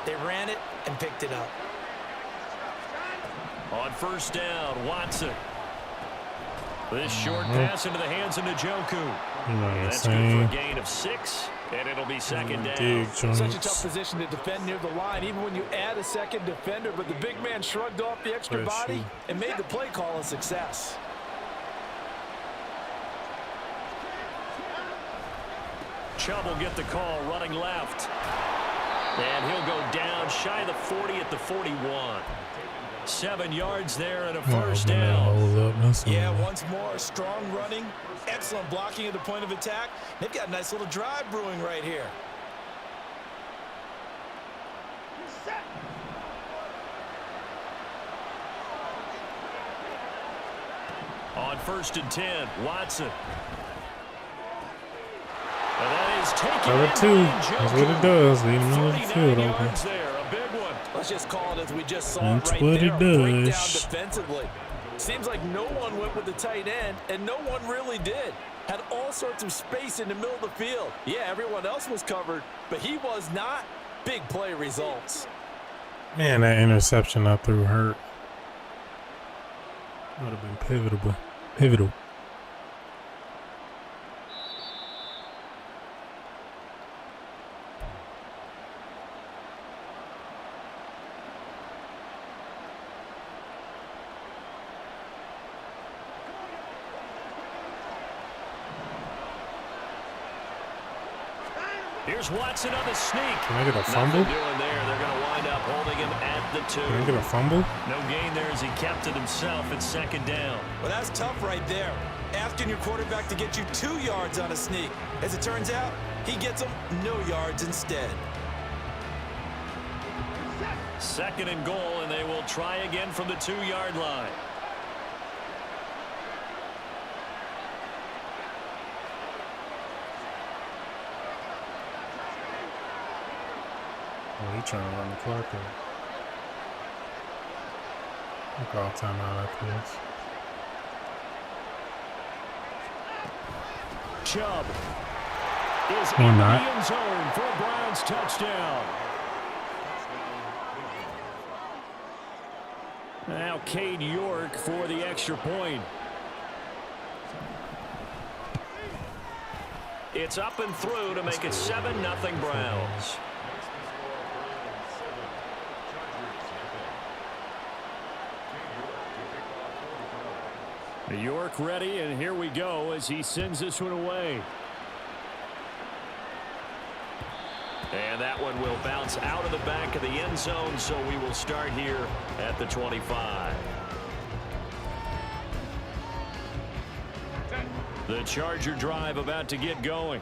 [SPEAKER 3] They ran it and picked it up.
[SPEAKER 2] On first down, Watson. This short pass into the hands of Njoku. That's good for a gain of 6, and it'll be second down.
[SPEAKER 3] Such a tough position to defend near the line, even when you add a second defender, but the big man shrugged off the extra body and made the play call a success.
[SPEAKER 2] Chubb will get the call running left. And he'll go down shy of the 40 at the 41. 7 yards there and a first down.
[SPEAKER 3] Yeah, once more, strong running, excellent blocking at the point of attack. They've got a nice little drive brewing right here.
[SPEAKER 2] On 1st and 10, Watson. And that is taken in.
[SPEAKER 1] That's what it does. Leave him in the field open.
[SPEAKER 2] There, a big one.
[SPEAKER 3] Let's just call it as we just saw
[SPEAKER 1] That's
[SPEAKER 3] it right
[SPEAKER 1] what
[SPEAKER 3] there.
[SPEAKER 1] it does.
[SPEAKER 3] Breakdown defensively. Seems like no one went with the tight end, and no one really did. Had all sorts of space in the middle of the field. Yeah, everyone else was covered, but he was not. Big play results.
[SPEAKER 1] Man, that interception I threw hurt. Would have been pivotal.
[SPEAKER 2] Here's Watson on the sneak.
[SPEAKER 1] Can I get a fumble?
[SPEAKER 2] Nothing doing there. They're going to wind up holding him at the 2.
[SPEAKER 1] Can I get a fumble?
[SPEAKER 2] No gain there as he kept it himself at second down.
[SPEAKER 3] Well, that's tough right there. Asking your quarterback to get you 2 yards on a sneak. As it turns out, he gets them no yards instead.
[SPEAKER 2] 2nd and goal, and they will try again from the 2-yard line.
[SPEAKER 1] Oh, he's trying to run the clock out. I'll call timeout after this.
[SPEAKER 2] Chubb is in the end zone for a Browns touchdown. Now Cade York for the extra point. It's up and through to make it 7-0 Browns. York ready, and here we go as he sends this one away. And that one will bounce out of the back of the end zone, so we will start here at the 25. The Charger drive about to get going.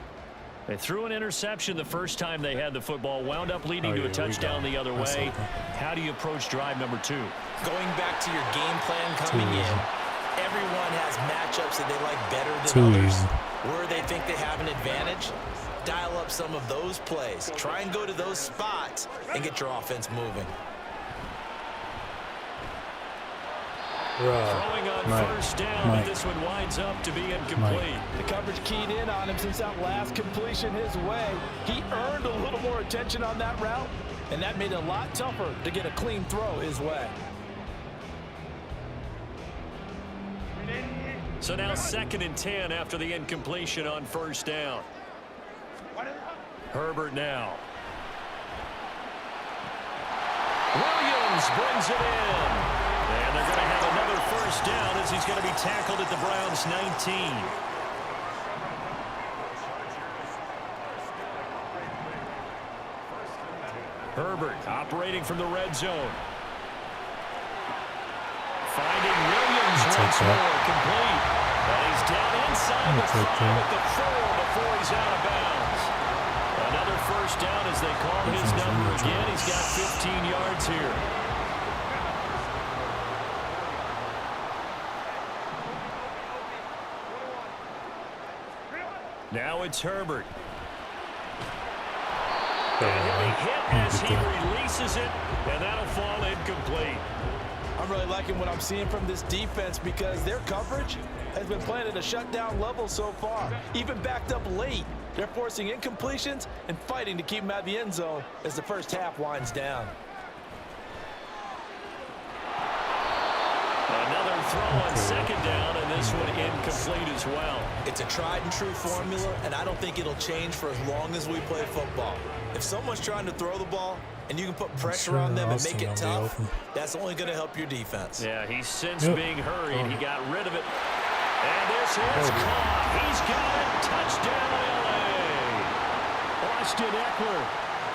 [SPEAKER 2] They threw an interception the first time they had the football, wound up leading to a touchdown the other way. How do you approach drive number 2?
[SPEAKER 3] Going back to your game plan coming in, everyone has matchups that they like better than others. Where they think they have an advantage, dial up some of those plays. Try and go to those spots and get your offense moving.
[SPEAKER 2] Throwing on first down, but this one winds up to be incomplete.
[SPEAKER 3] The coverage keyed in on him since that last completion his way. He earned a little more attention on that route, and that made it a lot tougher to get a clean throw his way.
[SPEAKER 2] So now 2nd and 10 after the incompletion on first down. Herbert now. Williams brings it in. And they're going to have another first down as he's going to be tackled at the Browns' 19. Herbert operating from the red zone. Finding Williams once more, complete. And he's down inside the 5 at the 4 before he's out of bounds. Another first down as they call his number again. He's got 15 yards here. Now it's Herbert. And he'll be hit as he releases it, and that'll fall incomplete.
[SPEAKER 3] I'm really liking what I'm seeing from this defense because their coverage has been playing at a shutdown level so far. Even backed up late, they're forcing incompletions and fighting to keep them out of the end zone as the first half winds down.
[SPEAKER 2] Another throw on 2nd down, and this one incomplete as well.
[SPEAKER 3] It's a tried and true formula, and I don't think it'll change for as long as we play football. If someone's trying to throw the ball and you can put pressure on them and make it tough, that's only going to help your defense.
[SPEAKER 2] Yeah, he sensed being hurried. He got rid of it. And this is caught. He's got it. Touchdown, L.A. Austin Eckler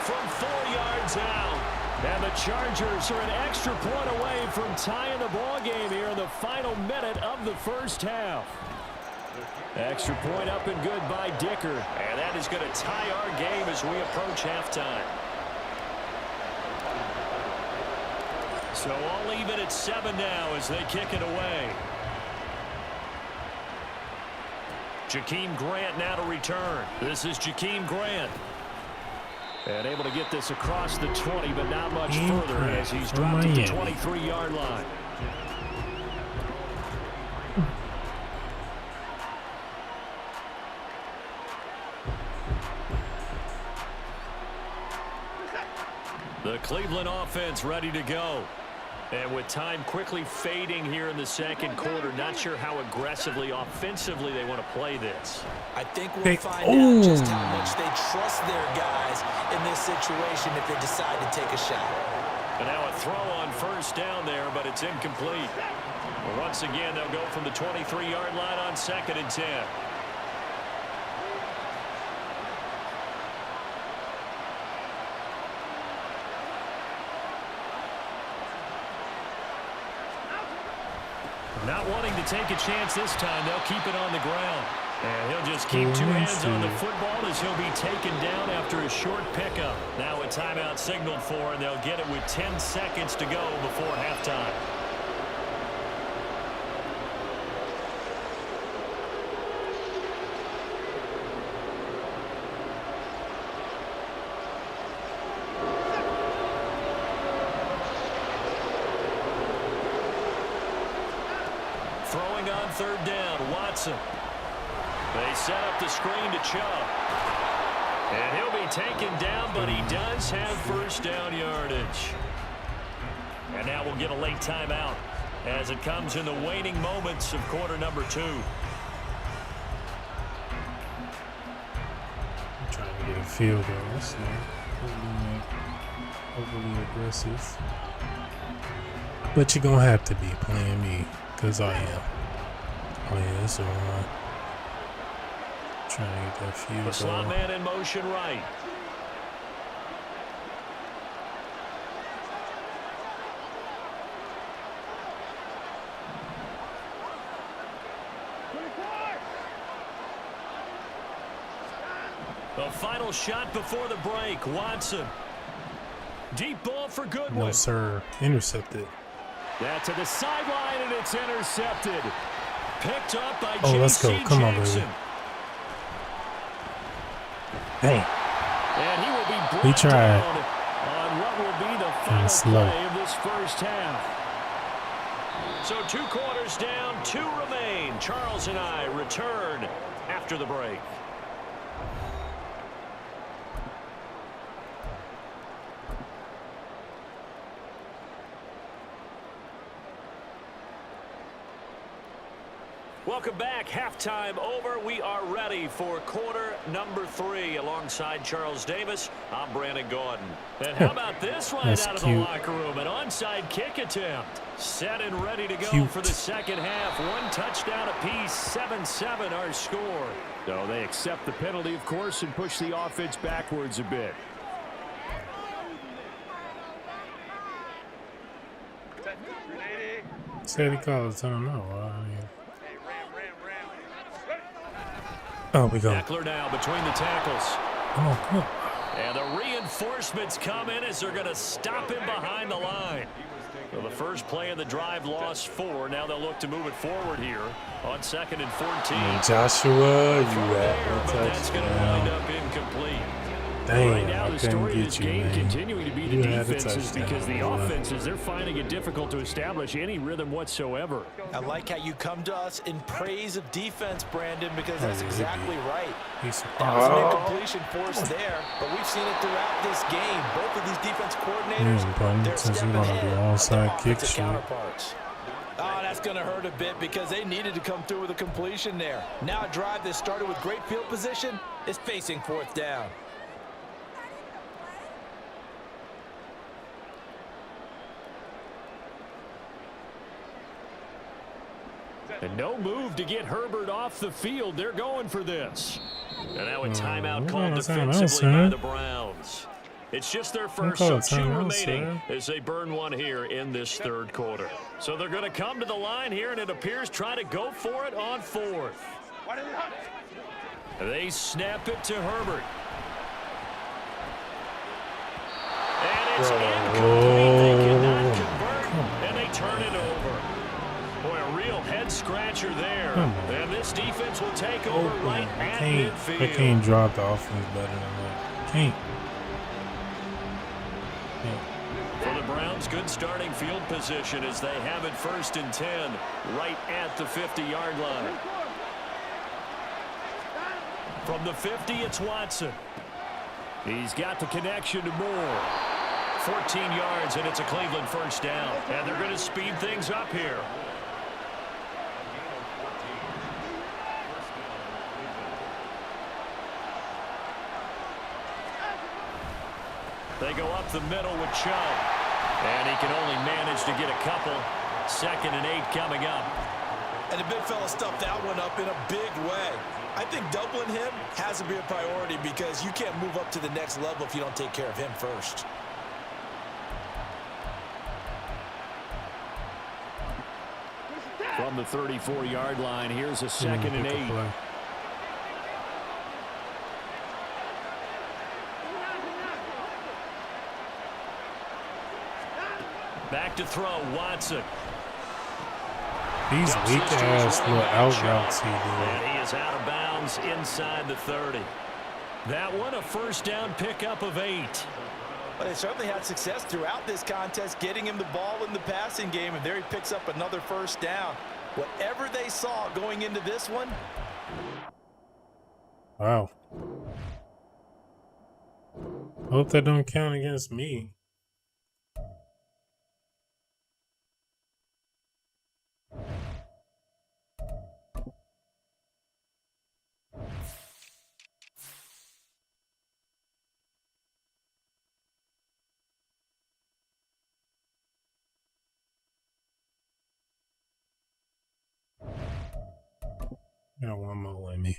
[SPEAKER 2] from 4 yards out. And the Chargers are an extra point away from tying the ball game here in the final minute of the first half. Extra point up and good by Dicker. And that is going to tie our game as we approach halftime. So all even at 7 now as they kick it away. Jakeem Grant now to return. This is Jakeem Grant. And able to get this across the 20, but not much further as he's dropped at the 23-yard line. The Cleveland offense ready to go. And with time quickly fading here in the second quarter, not sure how aggressively, offensively they want to play this.
[SPEAKER 3] I think we'll find out just how much they trust their guys in this situation if they decide to take a shot.
[SPEAKER 2] And now a throw on first down there, but it's incomplete. Well, once again, they'll go from the 23-yard line on 2nd and 10. Not wanting to take a chance this time, they'll keep it on the ground. And he'll just keep 2 hands on the football as he'll be taken down after a short pickup. Now a timeout signaled for, and they'll get it with 10 seconds to go before halftime. Throwing on 3rd down, Watson. They set up the screen to Chubb. And he'll be taken down, but he does have first down yardage. And now we'll get a late timeout as it comes in the waning moments of quarter number 2.
[SPEAKER 1] I'm trying to get a field goal. That's not overly aggressive. But you're going to have to be playing me. Because I am. Oh yeah, so trying to get that field goal.
[SPEAKER 2] The slot man in motion right. A final shot before the break. Watson. Deep ball for Goodwin.
[SPEAKER 1] No, sir. Intercepted.
[SPEAKER 2] That to the sideline, and it's intercepted. Picked up by
[SPEAKER 1] Oh, let's go. Come on, baby. Dang.
[SPEAKER 2] And he will be brought
[SPEAKER 1] He tried.
[SPEAKER 2] down on what will be the final play of this first half. So 2 quarters down, 2 remain. Charles and I return after the break. Welcome back. Halftime over. We are ready for quarter number 3. Alongside Charles Davis, I'm Brandon Gordon. And how about this right out of the locker room? An onside kick attempt. Set and ready to go for the second half. 1 touchdown apiece. 7-7 our score. So they accept the penalty, of course, and push the offense backwards a bit.
[SPEAKER 1] Said he called a timeout. I mean, oh, we go.
[SPEAKER 2] Eckler now between the tackles.
[SPEAKER 1] Oh, good.
[SPEAKER 2] And the reinforcements come in as they're going to stop him behind the line. So the first play of the drive lost 4. Now they'll look to move it forward here on 2nd and 14.
[SPEAKER 1] Hey, Joshua, you
[SPEAKER 2] but that's going to wind up incomplete.
[SPEAKER 1] Dang,
[SPEAKER 2] right now, the story of this game
[SPEAKER 1] man.
[SPEAKER 2] continuing to be the defenses, because the offenses, they're finding it difficult to establish any rhythm whatsoever.
[SPEAKER 3] I like how you come to us in praise of defense, Brandon, because that's exactly right. That was an incompletion forced there, but we've seen it throughout this game. Both of these defense coordinators, they're stepping ahead of their offensive counterparts. Oh, that's going to hurt a bit because they needed to come through with a completion there. Now a drive that started with great field position is facing 4th down.
[SPEAKER 2] And no move to get Herbert off the field. They're going for this. And now a timeout called defensively by the Browns. It's just their first, so 2 remaining as they burn 1 here in this 3rd quarter. So they're going to come to the line here, and it appears try to go for it on 4th. They snap it to Herbert. And it's incomplete. They cannot convert, and they turn it over. Boy, a real head-scratcher there. And this defense will take over right at midfield.
[SPEAKER 1] I can't drop the offense better than that. Can't.
[SPEAKER 2] For the Browns, good starting field position as they have it 1st and 10 right at the 50-yard line. From the 50, it's Watson. He's got the connection to Moore. 14 yards, and it's a Cleveland first down. And they're going to speed things up here. They go up the middle with Chubb. And he can only manage to get a couple. 2nd and 8 coming up.
[SPEAKER 3] And the big fella stuffed that one up in a big way. I think doubling him has to be a priority because you can't move up to the next level if you don't take care of him first.
[SPEAKER 2] From the 34-yard line, here's a 2nd and 8. Back to throw, Watson.
[SPEAKER 1] These weak-ass little out routes he did.
[SPEAKER 2] And he is out of bounds inside the 30. That one, a first down pickup of 8.
[SPEAKER 3] But they certainly had success throughout this contest, getting him the ball in the passing game, and there he picks up another first down. Whatever they saw going into this one.
[SPEAKER 1] Wow. Hope that don't count against me. Got one more in me.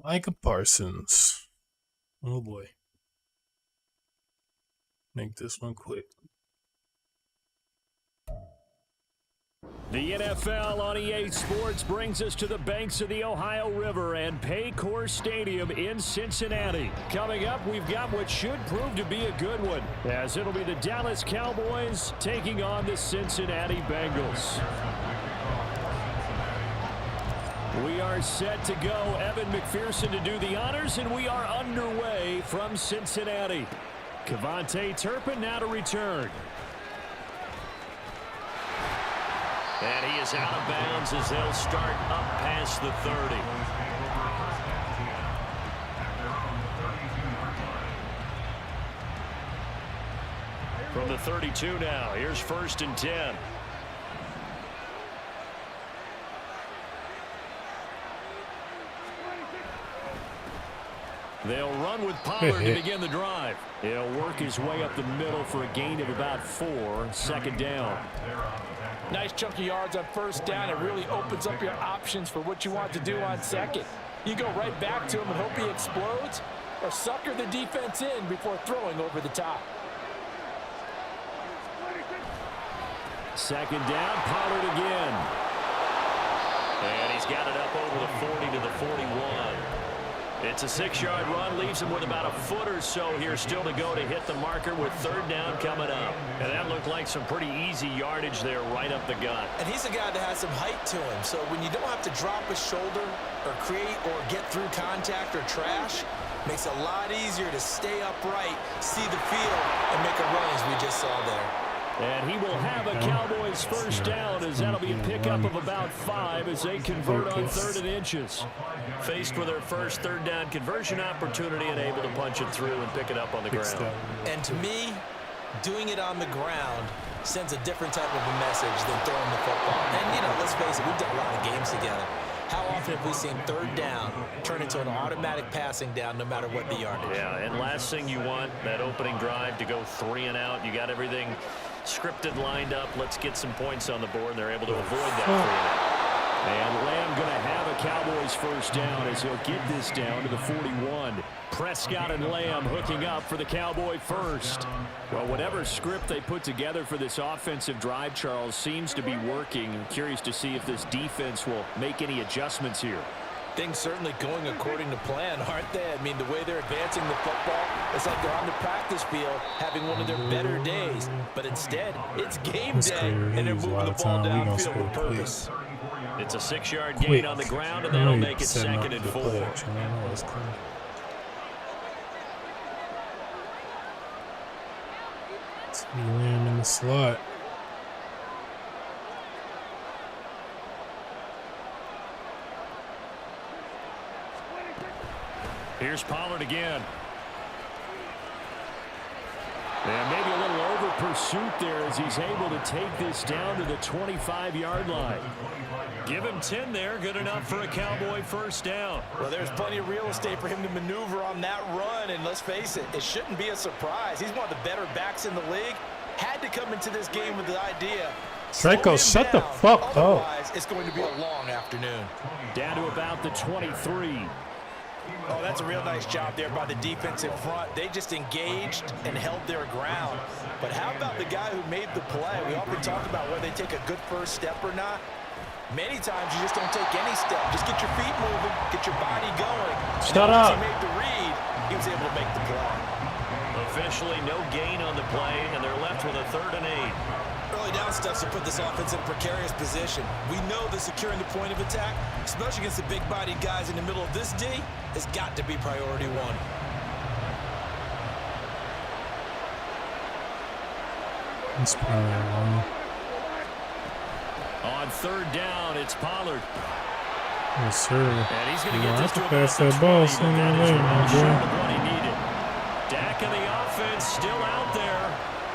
[SPEAKER 1] Micah Parsons. Oh boy. Make this one quick.
[SPEAKER 2] The NFL on EA Sports brings us to the banks of the Ohio River and Paycor Stadium in Cincinnati. Coming up, we've got what should prove to be a good one, as it'll be the Dallas Cowboys taking on the Cincinnati Bengals. We are set to go. Evan McPherson to do the honors, and we are underway from Cincinnati. Kevontae Turpin now to return.
[SPEAKER 4] And he is out of bounds as they'll start up past the 30. From the 32 now, here's 1st and 10.
[SPEAKER 2] They'll run with Pollard to begin the drive. He'll work his way up the middle for a gain of about 4. 2nd down.
[SPEAKER 3] Nice chunk of yards on 1st down. It really opens up your options for what you want to do on 2nd. You go right back to him and hope he explodes, or sucker the defense in before throwing over the top.
[SPEAKER 2] 2nd down, Pollard again.
[SPEAKER 4] And he's got it up over the 40 to the 41. It's a 6-yard run, leaves him with about a foot or so here still to go to hit the marker with 3rd down coming up. And that looked like some pretty easy yardage there right up the gut.
[SPEAKER 3] And he's a guy that has some height to him, so when you don't have to drop a shoulder or create or get through contact or trash, makes it a lot easier to stay upright, see the field, and make a run as we just saw there.
[SPEAKER 2] And he will have a Cowboys 1st down, as that'll be a pickup of about 5 as they convert on 3rd and inches.
[SPEAKER 4] Faced with their first 3rd down conversion opportunity and able to punch it through and pick it up on the ground.
[SPEAKER 3] And to me, doing it on the ground sends a different type of a message than throwing the football. And, you know, let's face it, we've done a lot of games together. How often have we seen 3rd down turn into an automatic passing down no matter what the yardage?
[SPEAKER 4] Yeah, and last thing you want, that opening drive to go 3 and out. You got everything scripted, lined up. Let's get some points on the board, and they're able to avoid that 3 and out.
[SPEAKER 2] And Lamb going to have a Cowboys 1st down as he'll get this down to the 41. Prescott and Lamb hooking up for the Cowboy 1st. Well, whatever script they put together for this offensive drive, Charles, seems to be working. I'm curious to see if this defense will make any adjustments here.
[SPEAKER 3] Things certainly going according to plan, aren't they? I mean, the way they're advancing the football, it's like they're on the practice field having one of their better days. But instead, it's game day, and they're moving the ball downfield with purpose.
[SPEAKER 4] It's a 6-yard gain on the ground, and that'll make it 2nd and 4.
[SPEAKER 1] Lamb in the slot.
[SPEAKER 2] Here's Pollard again. And maybe a little over pursuit there as he's able to take this down to the 25-yard line.
[SPEAKER 4] Give him 10 there, good enough for a Cowboy 1st down.
[SPEAKER 3] Well, there's plenty of real estate for him to maneuver on that run, and let's face it, it shouldn't be a surprise. He's one of the better backs in the league. Had to come into this game with the idea.
[SPEAKER 1] Draco, shut the fuck up.
[SPEAKER 3] Otherwise, it's going to be a long afternoon.
[SPEAKER 2] Down to about the 23.
[SPEAKER 3] Oh, that's a real nice job there by the defense in front. They just engaged and held their ground. But how about the guy who made the play? We often talk about whether they take a good first step or not. Many times you just don't take any step. Just get your feet moving, get your body going.
[SPEAKER 1] Shut up.
[SPEAKER 3] He made the read. He was able to make the play.
[SPEAKER 4] Officially no gain on the play, and they're left with a 3rd and 8.
[SPEAKER 3] Early down stuff to put this offense in a precarious position. We know that securing the point of attack, especially against the big-bodied guys in the middle of this D, has got to be priority 1.
[SPEAKER 1] That's probably wrong.
[SPEAKER 2] On 3rd down, it's Pollard.
[SPEAKER 1] Yes, sir.
[SPEAKER 2] And he's going to get this to
[SPEAKER 1] pass that ball sooner or later, my boy.
[SPEAKER 2] What he needed. Dak and the offense still out there.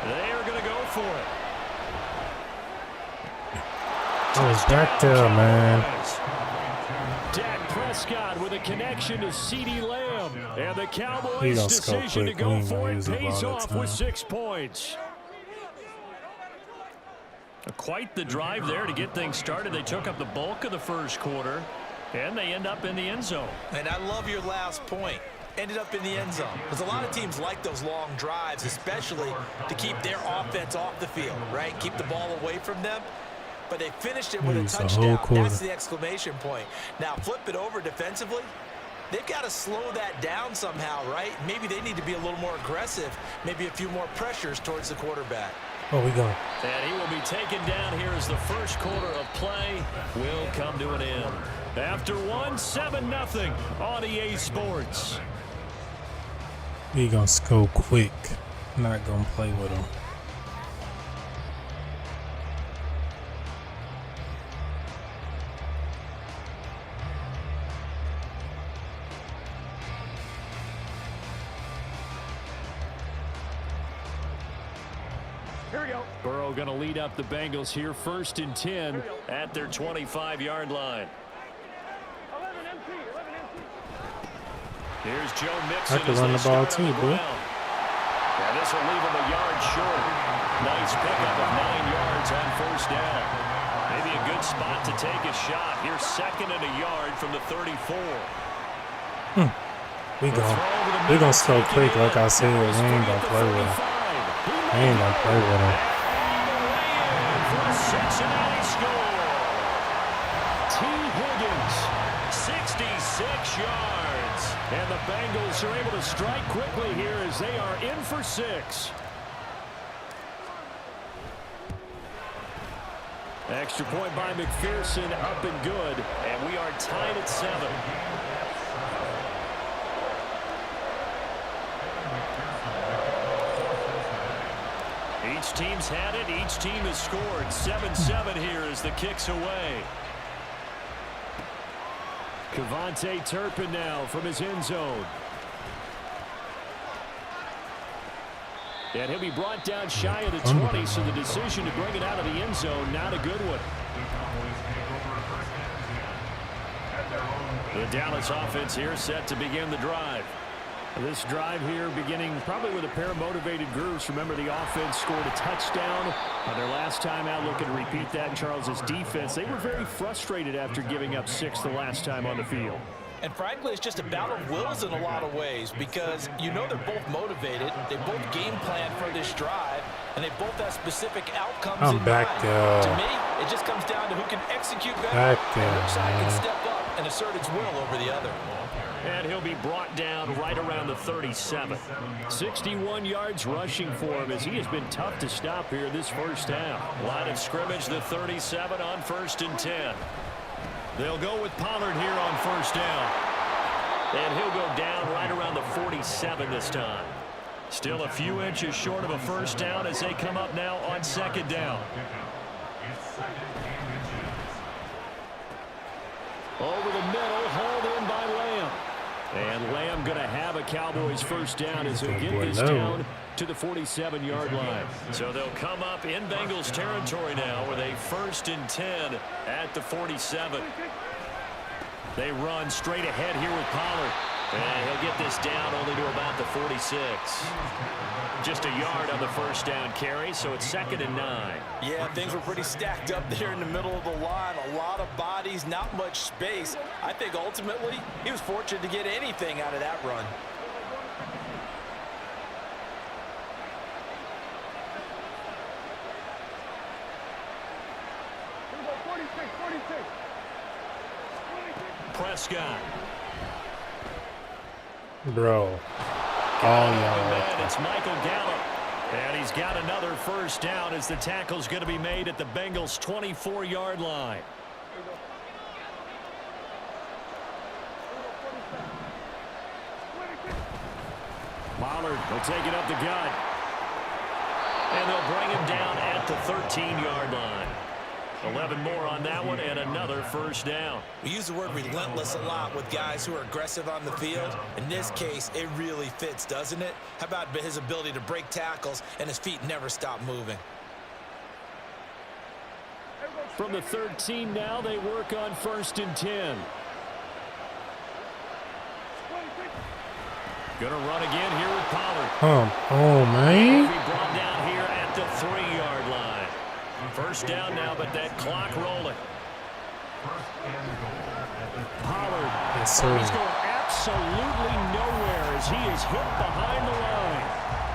[SPEAKER 2] They are going to go for it.
[SPEAKER 1] I was back there, man.
[SPEAKER 2] Dak Prescott with a connection to CeeDee Lamb. And the
[SPEAKER 1] He
[SPEAKER 2] Cowboys'
[SPEAKER 1] don't score
[SPEAKER 2] decision to
[SPEAKER 1] quick.
[SPEAKER 2] go
[SPEAKER 1] We
[SPEAKER 2] for
[SPEAKER 1] ain't
[SPEAKER 2] it
[SPEAKER 1] gonna use it
[SPEAKER 2] pays
[SPEAKER 1] all the
[SPEAKER 2] off with
[SPEAKER 1] time.
[SPEAKER 2] 6 points.
[SPEAKER 4] Quite the drive there to get things started. They took up the bulk of the first quarter. And they end up in the end zone.
[SPEAKER 3] And I love your last point. Ended up in the end zone. Because a lot of teams like those long drives, especially to keep their offense off the field, right? Keep the ball away from them. But they finished it with a touchdown. That's the exclamation point. Now flip it over defensively. They've got to slow that down somehow, right? Maybe they need to be a little more aggressive. Maybe a few more pressures towards the quarterback.
[SPEAKER 1] Oh, we going.
[SPEAKER 4] And he will be taken down here as the first quarter of play will come to an end. After 7-0 on EA Sports.
[SPEAKER 1] We gonna score quick. Not gonna play with him.
[SPEAKER 2] Burrow going to lead up the Bengals here, 1st and 10
[SPEAKER 4] at their 25-yard line. Here's Joe Mixon.
[SPEAKER 1] I can run the ball too, bro.
[SPEAKER 4] Yeah, this will leave him a yard short. Nice pickup of 9 yards on 1st down. Maybe a good spot to take a shot. Here's 2nd and a yard from the 34.
[SPEAKER 1] We gonna score quick, like I said. We ain't gonna play with him. We ain't gonna play with him.
[SPEAKER 2] Cincinnati score. T. Higgins, 66 yards. And the Bengals are able to strike quickly here as they are in for 6. Extra point by McPherson, up and good. And we are tied at 7. Each team's had it. Each team has scored. 7-7 here as the kick's away. Kevontae Turpin now from his end zone. And he'll be brought down shy of the 20, so the decision to bring it out of the end zone, not a good one. The Dallas offense here set to begin the drive. This drive here beginning probably with a pair of motivated groups. Remember, the offense scored a touchdown on their last time out. Looking to repeat that in Charles's defense. They were very frustrated after giving up 6 the last time on the field.
[SPEAKER 3] And frankly, it's just a battle of wills in a lot of ways because you know they're both motivated. They both game plan for this drive, and they both have specific outcomes in mind. To me, it just comes down to who can execute better and which side can step up and assert its will over the other.
[SPEAKER 2] And he'll be brought down right around the 37. 61 yards rushing for him as he has been tough to stop here this first half.
[SPEAKER 4] Line of scrimmage, the 37 on 1st and 10. They'll go with Pollard here on 1st down. And he'll go down right around the 47 this time. Still a few inches short of a 1st down as they come up now on 2nd down.
[SPEAKER 2] Over the middle, hauled in by Lamb. And Lamb going to have a Cowboys 1st down as he'll get this down to the 47-yard line.
[SPEAKER 4] So they'll come up in Bengals territory now with a 1st and 10 at the 47.
[SPEAKER 2] They run straight ahead here with Pollard.
[SPEAKER 4] And he'll get this down only to about the 46. Just a yard on the 1st down carry, so it's 2nd and 9.
[SPEAKER 3] Yeah, things were pretty stacked up there in the middle of the line. A lot of bodies, not much space. I think ultimately he was fortunate to get anything out of that run.
[SPEAKER 4] Prescott.
[SPEAKER 1] Bro.
[SPEAKER 4] Man, it's Michael Gallup. And he's got another 1st down as the tackle's going to be made at the Bengals' 24-yard line.
[SPEAKER 2] Pollard will take it up the gut.
[SPEAKER 4] And they'll bring him down at the 13-yard line. 11 more on that one and another 1st down.
[SPEAKER 3] We use the word relentless a lot with guys who are aggressive on the field. In this case, it really fits, doesn't it? How about his ability to break tackles and his feet never stop moving?
[SPEAKER 2] From the 13 now, they work on 1st and 10. Gonna run again here with Pollard.
[SPEAKER 1] Oh, man.
[SPEAKER 4] He'll be brought down here at the 3-yard line. 1st down now, but that clock rolling.
[SPEAKER 2] Pollard.
[SPEAKER 1] Yes, sir.
[SPEAKER 2] He's going absolutely nowhere as he is hit behind the line.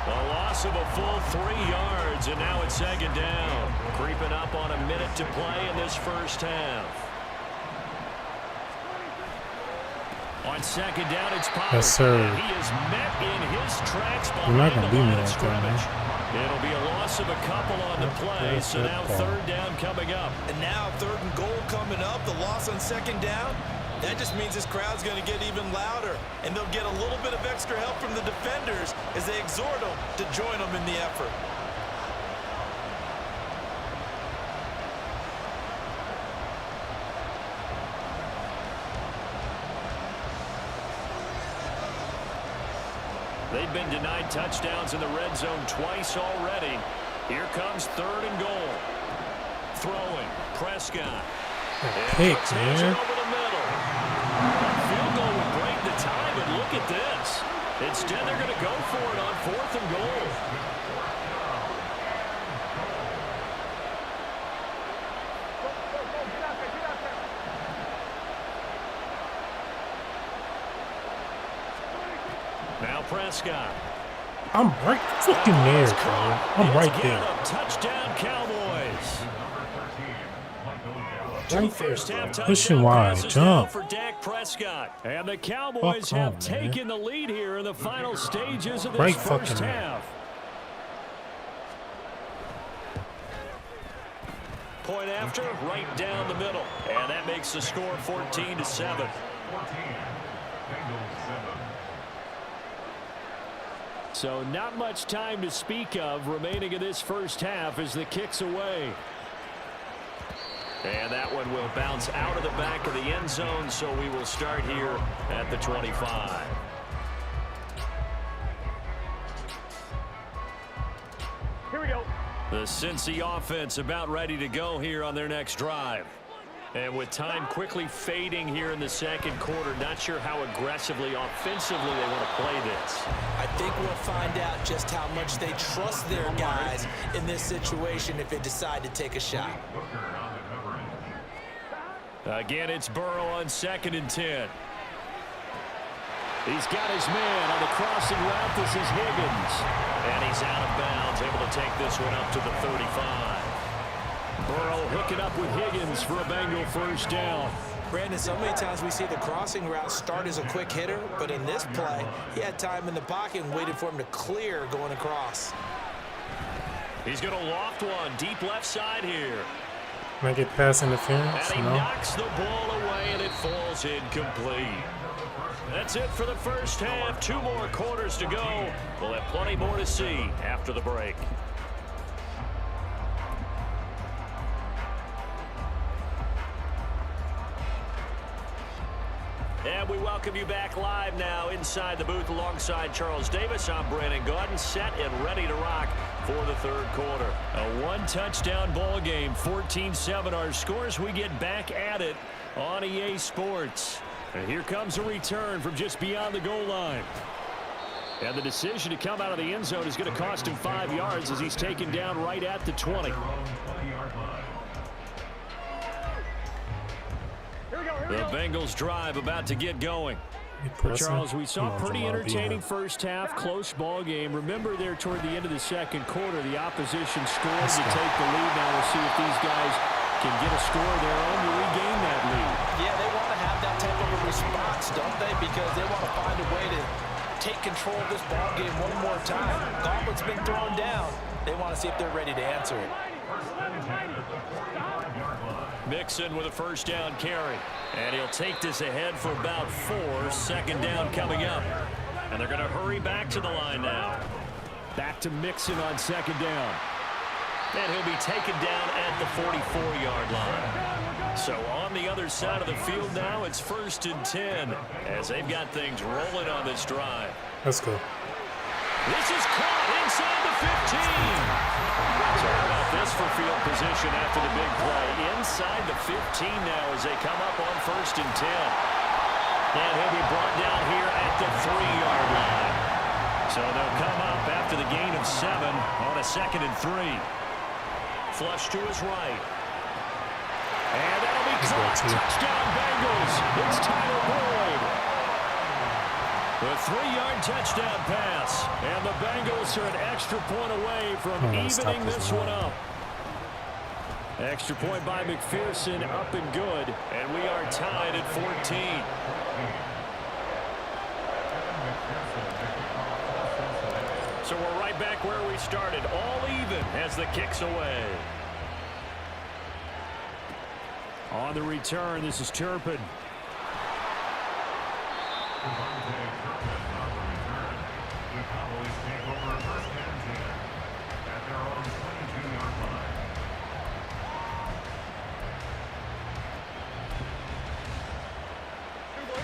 [SPEAKER 4] A loss of a full 3 yards, and now it's second down. Creeping up on a minute to play in this first half. On second down, it's Pollard.
[SPEAKER 1] Yes, sir.
[SPEAKER 4] He is met in his tracks behind
[SPEAKER 1] You're not gonna
[SPEAKER 4] the
[SPEAKER 1] beat me
[SPEAKER 4] line of
[SPEAKER 1] like that, man.
[SPEAKER 4] scrimmage. It'll be a loss of a couple on the play, so now third down coming up.
[SPEAKER 3] And now third and goal coming up. The loss on second down. That just means this crowd's going to get even louder. And they'll get a little bit of extra help from the defenders as they exhort them to join them in the effort.
[SPEAKER 4] They've been denied touchdowns in the red zone twice already. Here comes third and goal. Throwing, Prescott.
[SPEAKER 1] Pick, man.
[SPEAKER 4] Over the middle. Field goal would break the tie, but look at this. Instead, they're going to go for it on fourth and goal. Now Prescott.
[SPEAKER 1] I'm right fucking there, bro. I'm right there.
[SPEAKER 4] Touchdown, Cowboys.
[SPEAKER 1] Right there, bro. Pushing wide. Jump.
[SPEAKER 4] For Dak Prescott.
[SPEAKER 2] And the Cowboys
[SPEAKER 1] Fuck
[SPEAKER 2] have
[SPEAKER 1] on,
[SPEAKER 2] taken the lead here in the final stages of this
[SPEAKER 1] Right
[SPEAKER 2] first
[SPEAKER 1] fucking
[SPEAKER 2] half.
[SPEAKER 4] Point after, right down the middle. And that makes the score 14-7.
[SPEAKER 2] So not much time to speak of remaining in this first half as the kick's away.
[SPEAKER 4] And that one will bounce out of the back of the end zone, so we will start here at the 25.
[SPEAKER 2] Here we go.
[SPEAKER 4] The Cincy offense about ready to go here on their next drive. And with time quickly fading here in the second quarter, not sure how aggressively, offensively they want to play this.
[SPEAKER 3] I think we'll find out just how much they trust their guys in this situation if they decide to take a shot.
[SPEAKER 4] Again, it's Burrow on 2nd and 10.
[SPEAKER 2] He's got his man on the crossing route. This is Higgins.
[SPEAKER 4] And he's out of bounds, able to take this one up to the 35.
[SPEAKER 2] Burrow hooking up with Higgins for a Bengal first down.
[SPEAKER 3] Brandon, so many times we see the crossing route start as a quick hitter, but in this play, he had time in the pocket and waited for him to clear going across.
[SPEAKER 4] He's going to loft one deep left side here.
[SPEAKER 1] Can I get pass interference?
[SPEAKER 4] And he
[SPEAKER 1] No.
[SPEAKER 4] knocks the ball away, and it falls incomplete. That's it for the first half. 2 more quarters to go. We'll have plenty more to see after the break. And we welcome you back live now inside the booth alongside Charles Davis. I'm Brandon Gaudin, set and ready to rock for the third quarter.
[SPEAKER 2] A one-touchdown ball game, 14-7 our scores. We get back at it on EA Sports. And here comes a return from just beyond the goal line. And the decision to come out of the end zone is going to cost him 5 yards as he's taken down right at the 20.
[SPEAKER 4] The Bengals drive about to get going.
[SPEAKER 2] Charles, we saw a pretty entertaining first half, close ball game. Remember there toward the end of the second quarter, the opposition scored to take the lead. Now we'll see if these guys can get a score of their own to regain that lead.
[SPEAKER 3] Yeah, they want to have that type of a response, don't they? Because they want to find a way to take control of this ball game one more time. Gauntlet's been thrown down. They want to see if they're ready to answer it.
[SPEAKER 4] Mixon with a first down carry. And he'll take this ahead for about 4. Second down coming up. And they're going to hurry back to the line now.
[SPEAKER 2] Back to Mixon on second down.
[SPEAKER 4] And he'll be taken down at the 44-yard line. So on the other side of the field now, it's 1st and 10 as they've got things rolling on this drive.
[SPEAKER 1] Let's go.
[SPEAKER 4] This is caught inside the 15. So how about this for field position after the big play? Inside the 15 now as they come up on 1st and 10. And he'll be brought down here at the 3-yard line. So they'll come up after the gain of 7 on a 2nd and 3. Flush to his right. And that'll be caught. Touchdown Bengals. It's tied
[SPEAKER 2] 3-yard touchdown pass. And the Bengals are an extra point away from evening this one up. Extra point by McPherson, up and good. And we are tied at 14. So we're right back where we started, all even as the kick's away. On the return, this is Turpin.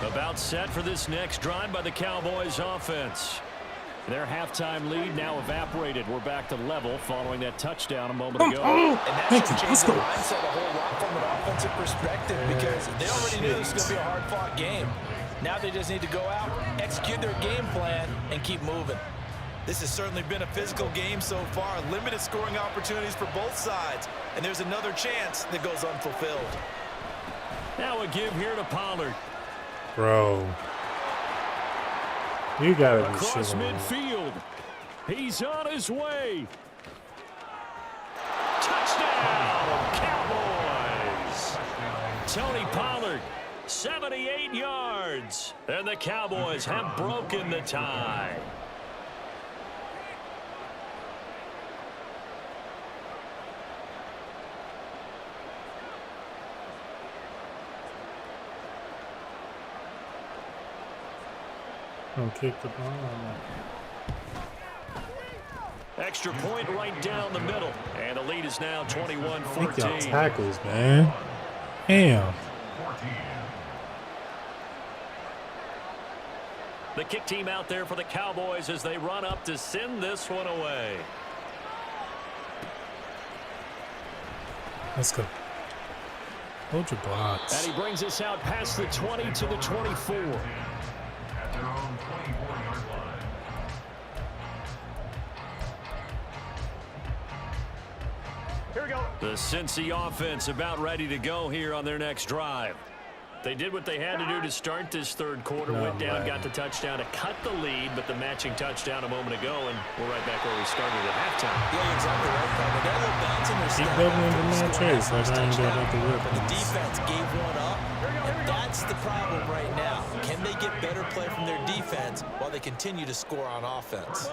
[SPEAKER 2] About set for this next drive by the Cowboys offense. Their halftime lead now evaporated. We're back to level following that touchdown a moment ago.
[SPEAKER 3] And that should change the mindset a whole lot from an offensive perspective because they already knew this was going to be a hard-fought game. Now they just need to go out, execute their game plan, and keep moving. This has certainly been a physical game so far. Limited scoring opportunities for both sides. And there's another chance that goes unfulfilled.
[SPEAKER 2] Now a give here to Pollard.
[SPEAKER 1] Bro. You gotta be
[SPEAKER 2] across
[SPEAKER 1] shitting
[SPEAKER 2] midfield. He's on his way. Touchdown, Cowboys. Tony Pollard, 78 yards. And the Cowboys have broken the tie.
[SPEAKER 1] Don't kick the ball.
[SPEAKER 2] Extra point right down the middle. And the lead is now 21-14.
[SPEAKER 1] Make y'all tackles, man. Damn.
[SPEAKER 2] The kick team out there for the Cowboys as they run up to send this one away.
[SPEAKER 1] Let's go. Hold your blocks.
[SPEAKER 2] And he brings us out past the 20 to the 24.
[SPEAKER 5] Here we go.
[SPEAKER 2] The Cincy offense about ready to go here on their next drive. They did what they had to do to start this third quarter. Went down, got the touchdown to cut the lead, but the matching touchdown a moment ago, and we're right back where we started at halftime.
[SPEAKER 3] Yeah, exactly right. They got a little bounce in their
[SPEAKER 1] Keep
[SPEAKER 3] step.
[SPEAKER 1] building into my chase. Like I ain't got nothing to whip.
[SPEAKER 3] The defense gave one up, and that's the problem right now. Can they get better play from their defense while they continue to score on offense?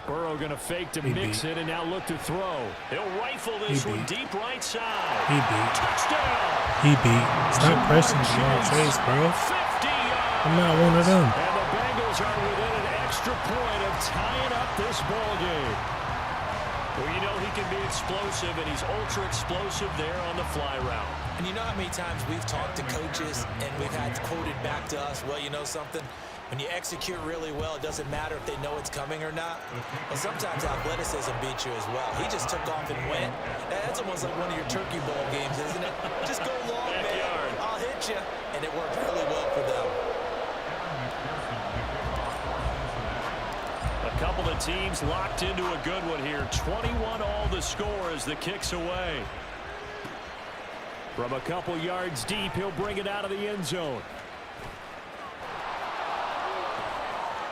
[SPEAKER 2] Burrow going to fake to mix it and now look to throw. He'll rifle this one deep right side.
[SPEAKER 1] He beat.
[SPEAKER 2] Touchdown.
[SPEAKER 1] He beat. Stop pressing my chase, bro.
[SPEAKER 2] 50 yards.
[SPEAKER 1] I'm not one of them.
[SPEAKER 2] And the Bengals are within an extra point of tying up this ball game. Well, you know he can be explosive, and he's ultra explosive there on the fly route.
[SPEAKER 3] And you know how many times we've talked to coaches and we've had quoted back to us, well, you know something? When you execute really well, it doesn't matter if they know it's coming or not. Well, sometimes athleticism beats you as well. He just took off and went. That's almost like one of your turkey bowl games, isn't it? Just go long, man. I'll hit you. And it worked really well for them.
[SPEAKER 2] A couple of teams locked into a good one here. 21 all the score as the kick's away. From a couple yards deep, he'll bring it out of the end zone.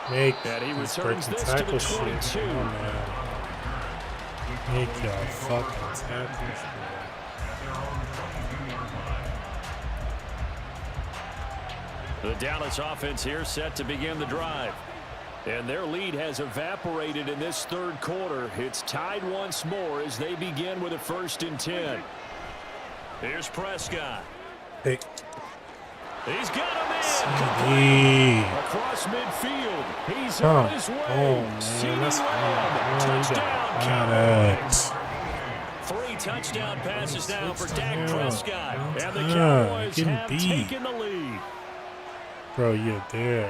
[SPEAKER 2] And he returns this to the 22.
[SPEAKER 1] Shit. Oh, man. Make y'all fucking tackles.
[SPEAKER 2] The Dallas offense here set to begin the drive. And their lead has evaporated in this third quarter. It's tied once more as they begin with a 1st and 10. Here's Prescott.
[SPEAKER 1] Hey.
[SPEAKER 2] He's got him
[SPEAKER 1] in.
[SPEAKER 2] Across midfield. He's on his way.
[SPEAKER 1] Oh, man. That's
[SPEAKER 2] touchdown, Cowboys. 3 touchdown passes now for Dak Prescott. And the Cowboys have taken the lead.
[SPEAKER 1] Bro, you're there.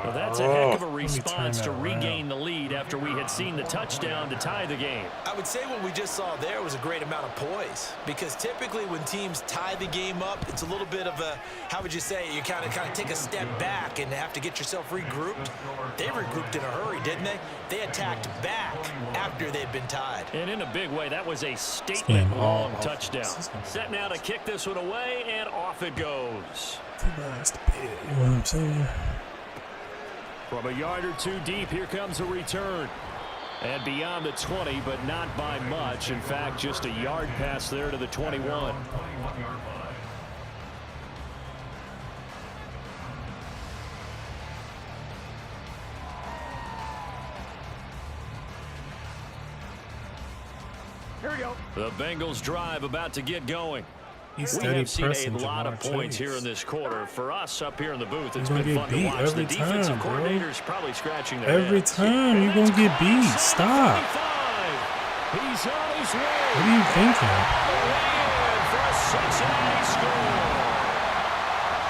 [SPEAKER 2] Well, that's a heck of a response to regain the lead after we had seen the touchdown to tie the game.
[SPEAKER 3] I would say what we just saw there was a great amount of poise, because typically when teams tie the game up, it's a little bit of a, how would you say, you kind of take a step back and have to get yourself regrouped. They regrouped in a hurry, didn't they? They attacked back after they'd been tied.
[SPEAKER 2] And in a big way, that was a statement long touchdown. Set now to kick this one away, and off it goes.
[SPEAKER 1] You know what I'm saying?
[SPEAKER 2] From a yard or two deep, here comes a return. And beyond the 20, but not by much. In fact, just a yard pass there to the 21. Here we go. The Bengals drive about to get going. We have seen a lot of points here in this quarter. For us up here in the booth, it's been fun to watch. The defensive coordinator's probably scratching their heads.
[SPEAKER 1] Every time you're going to get beat. Stop.
[SPEAKER 2] He's on his way.
[SPEAKER 1] What are you thinking?
[SPEAKER 2] For a Cincinnati score.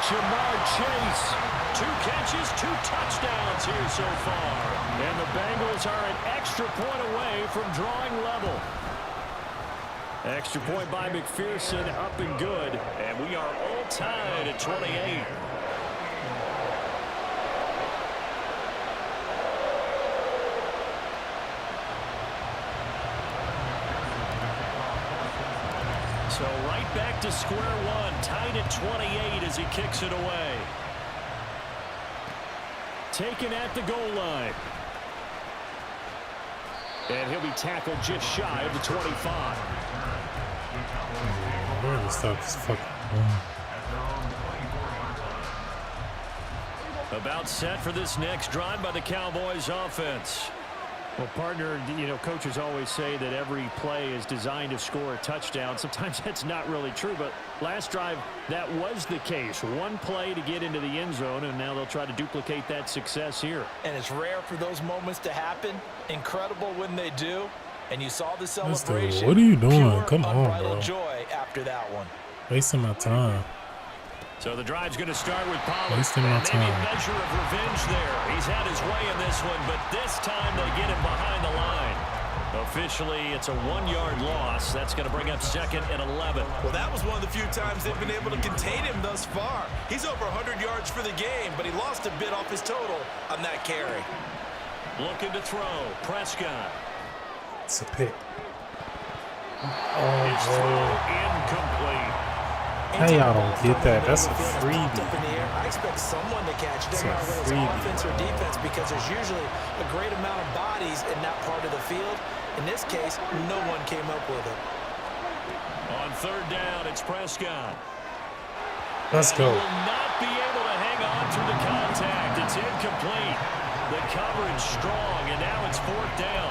[SPEAKER 2] Jamar Chase, 2 catches, 2 touchdowns here so far. And the Bengals are an extra point away from drawing level. Extra point by McPherson, up and good. And we are all tied at 28. So right back to square one, tied at 28 as he kicks it away. Taken at the goal line. And he'll be tackled just shy of the 25. About set for this next drive by the Cowboys offense. Well, partner, you know, coaches always say that every play is designed to score a touchdown. Sometimes that's not really true, but last drive, that was the case. One play to get into the end zone, and now they'll try to duplicate that success here.
[SPEAKER 3] And it's rare for those moments to happen. Incredible when they do. And you saw the celebration.
[SPEAKER 1] What are you doing? Come on, bro.
[SPEAKER 3] Joy after that one.
[SPEAKER 1] Wasting my time.
[SPEAKER 2] So the drive's going to start with Pollard.
[SPEAKER 1] Wasting my time.
[SPEAKER 2] Maybe a measure of revenge there. He's had his way in this one, but this time they get him behind the line. Officially, it's a 1-yard loss. That's going to bring up 2nd and 11.
[SPEAKER 3] Well, that was one of the few times they've been able to contain him thus far. He's over 100 yards for the game, but he lost a bit off his total on that carry.
[SPEAKER 2] Looking to throw. Prescott.
[SPEAKER 1] It's a pick.
[SPEAKER 2] His throw incomplete.
[SPEAKER 1] How y'all don't get that? That's a freebie.
[SPEAKER 3] I expect someone to catch it. Doesn't matter whether it's offense or defense, because there's usually a great amount of bodies in that part of the field. In this case, no one came up with it.
[SPEAKER 2] On 3rd down, it's Prescott.
[SPEAKER 1] Let's go.
[SPEAKER 2] He will not be able to hang on through the contact. It's incomplete. The coverage strong, and now it's 4th down.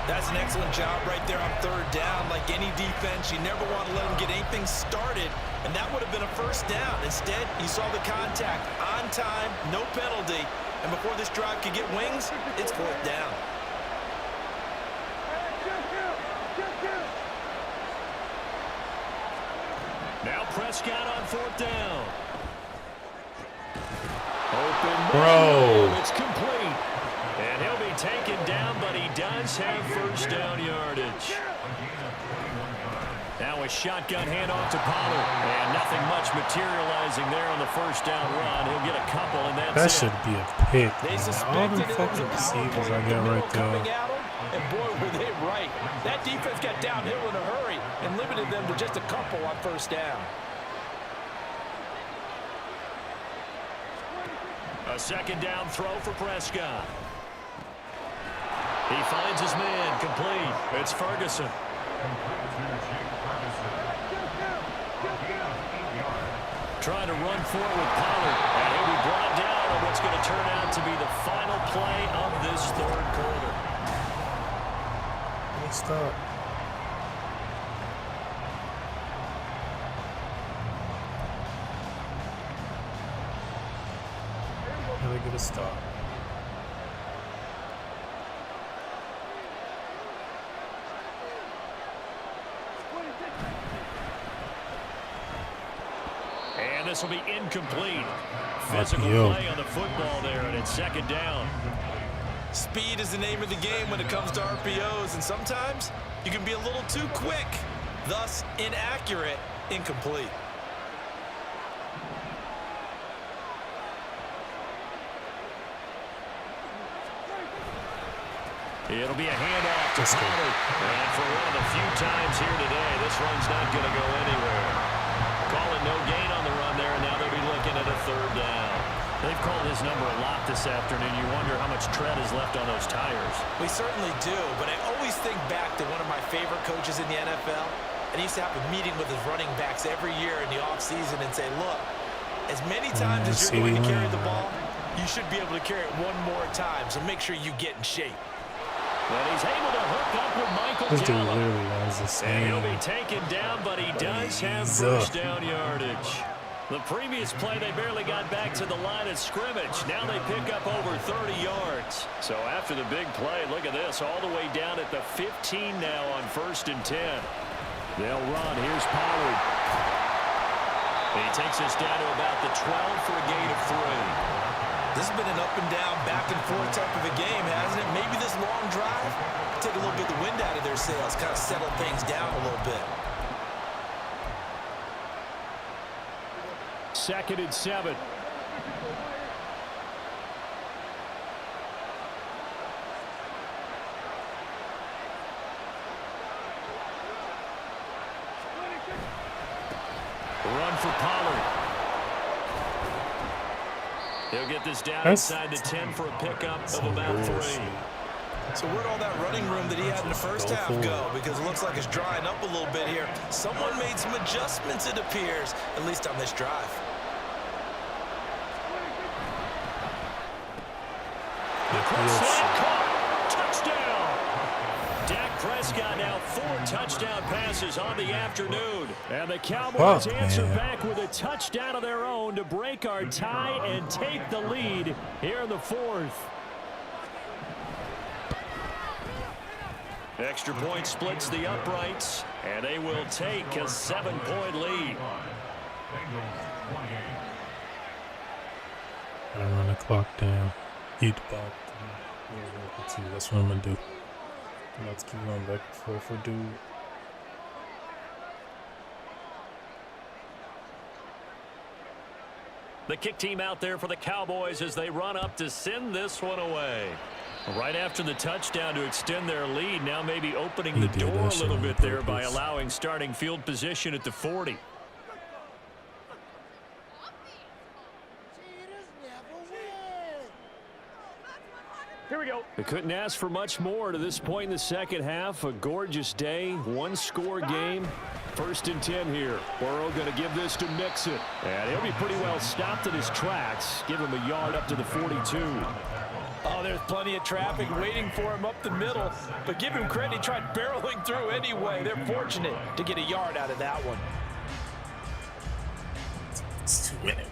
[SPEAKER 3] That's an excellent job right there on 3rd down. Like any defense, you never want to let them get anything started, and that would have been a 1st down. Instead, you saw the contact on time, no penalty, and before this drive could get wings, it's 4th down.
[SPEAKER 2] Now Prescott on 4th down. Open
[SPEAKER 1] Bro.
[SPEAKER 2] It's complete. And he'll be taken down, but he does have 1st down yardage. Now a shotgun handoff to Pollard. And nothing much materializing there on the 1st down run. He'll get a couple, and that's
[SPEAKER 1] that
[SPEAKER 2] it.
[SPEAKER 1] should be a pick. All the fucking receivers I got right there.
[SPEAKER 3] And boy, were they right. That defense got downhill in a hurry and limited them to just a couple on 1st down.
[SPEAKER 2] A 2nd down throw for Prescott. He finds his man, complete. It's Ferguson. Trying to run for it with Pollard. And he'll be brought down on what's going to turn out to be the final play of this 3rd quarter.
[SPEAKER 1] Stop. How do I get a stop?
[SPEAKER 2] And And this will be incomplete. Physical play on the football there, and it's second down.
[SPEAKER 3] Speed is the name of the game when it comes to RPOs, and sometimes you can be a little too quick, thus inaccurate, incomplete.
[SPEAKER 2] It'll be a handoff to Pollard. And for one of the few times here today, this run's not going to go anywhere. Call it no gain on the run there, and now they'll be looking at a third down. They've called his number a lot this afternoon. You wonder how much tread is left on those tires.
[SPEAKER 3] We certainly do, but I always think back to one of my favorite coaches in the NFL, and he used to have a meeting with his running backs every year in the offseason and say, look, as many times as you're going to carry the ball, you should be able to carry it one more time, so make sure you get in shape.
[SPEAKER 2] But he's able to hook up with Michael Gallup. And he'll be taken down, but he does have first down yardage. The previous play, they barely got back to the line of scrimmage. Now they pick up over 30 yards. So after the big play, look at this, all the way down at the 15 now on 1st and 10. They'll run. Here's Pollard. He takes us down to about the 12 for a gain of 3.
[SPEAKER 3] This has been an up and down, back and forth type of a game, hasn't it? Maybe this long drive take a little bit of the wind out of their sails, kind of settle things down a little bit.
[SPEAKER 2] 2nd and 7. Run for Pollard. He'll get this down inside the 10 for a pickup of about 3.
[SPEAKER 3] So where'd all that running room that he had in the first half go? Because it looks like it's drying up a little bit here. Someone made some adjustments, it appears, at least on this drive.
[SPEAKER 2] The quick slant caught. Touchdown. Dak Prescott now 4 touchdown passes on the afternoon. And the Cowboys answer back with a touchdown of their own to break our tie and take the lead here in the 4th. Extra point splits the uprights, and they will take a 7-point lead.
[SPEAKER 1] I run the clock down. Eat the ball. That's what I'm gonna do. Let's keep going back and forth for dude.
[SPEAKER 2] The kick team out there for the Cowboys as they run up to send this one away. Right after the touchdown to extend their lead, now maybe opening the door a little bit there by allowing starting field position at the 40. Here we go. They couldn't ask for much more to this point in the second half. A gorgeous day, 1-score game. 1st and 10 here. Burrow going to give this to Mixon. And he'll be pretty well stopped in his tracks. Give him a yard up to the 42.
[SPEAKER 3] Oh, there's plenty of traffic waiting for him up the middle. But give him credit, he tried barreling through anyway. They're fortunate to get a yard out of that one.
[SPEAKER 1] It's 2 minutes.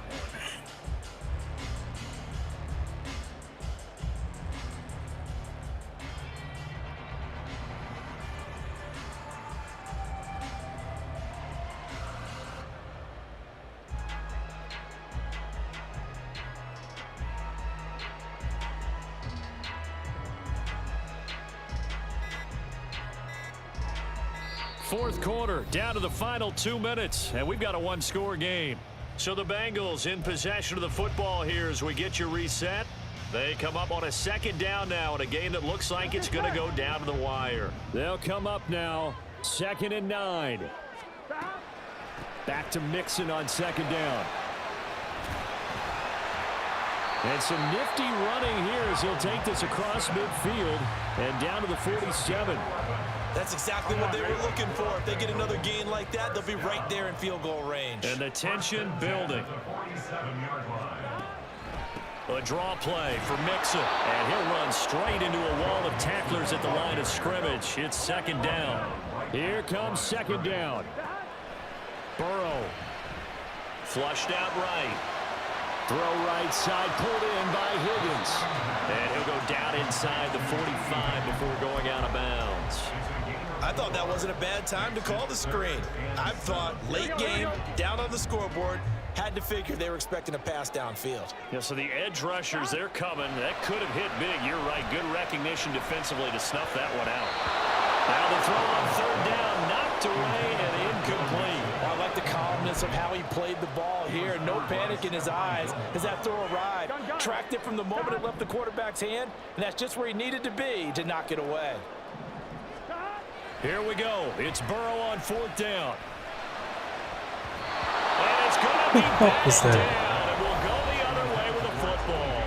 [SPEAKER 2] Fourth quarter, down to the final 2 minutes, and we've got a 1-score game. So the Bengals in possession of the football here as we get you reset. They come up on a 2nd down now in a game that looks like it's going to go down to the wire. They'll come up now, 2nd and 9. Back to Mixon on 2nd down. And some nifty running here as he'll take this across midfield and down to the 47.
[SPEAKER 3] That's exactly what they were looking for. If they get another gain like that, they'll be right there in field goal range.
[SPEAKER 2] And the tension building. A draw play for Mixon. And he'll run straight into a wall of tacklers at the line of scrimmage. It's 2nd down. Here comes 2nd down. Burrow. Flushed out right. Throw right side, pulled in by Higgins.
[SPEAKER 4] And he'll go down inside the 45 before going out of bounds.
[SPEAKER 3] I thought that wasn't a bad time to call the screen. I thought late game, down on the scoreboard, had to figure they were expecting a pass downfield.
[SPEAKER 4] Yeah, so the edge rushers, they're coming. That could have hit big. You're right. Good recognition defensively to snuff that one out. Now the throw on third down, knocked away and incomplete.
[SPEAKER 3] I like the calmness of how he played the ball here. No panic in his eyes as that throw arrived. Tracked it from the moment it left the quarterback's hand, and that's just where he needed to be to knock it away.
[SPEAKER 2] Here we go. It's Burrow on fourth down. And it's going to be batted down, and we'll go the other way with the football.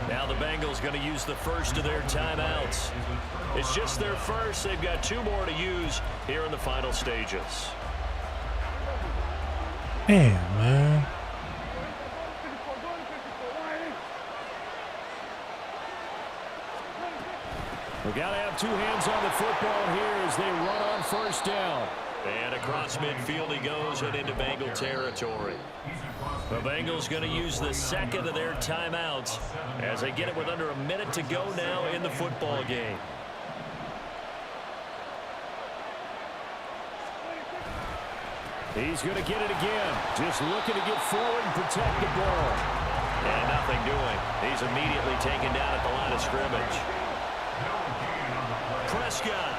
[SPEAKER 4] Now the Bengals going to use the first of their timeouts. It's just their first. They've got 2 more to use here in the final stages.
[SPEAKER 1] Damn, man.
[SPEAKER 2] We got to have 2 hands on the football here as they run on first down.
[SPEAKER 4] And across midfield he goes and into Bengal territory. The Bengals going to use the second of their timeouts as they get it with under a minute to go now in the football game.
[SPEAKER 2] He's going to get it again. Just looking to get forward and protect the ball.
[SPEAKER 4] And nothing doing. He's immediately taken down at the line of scrimmage. Prescott.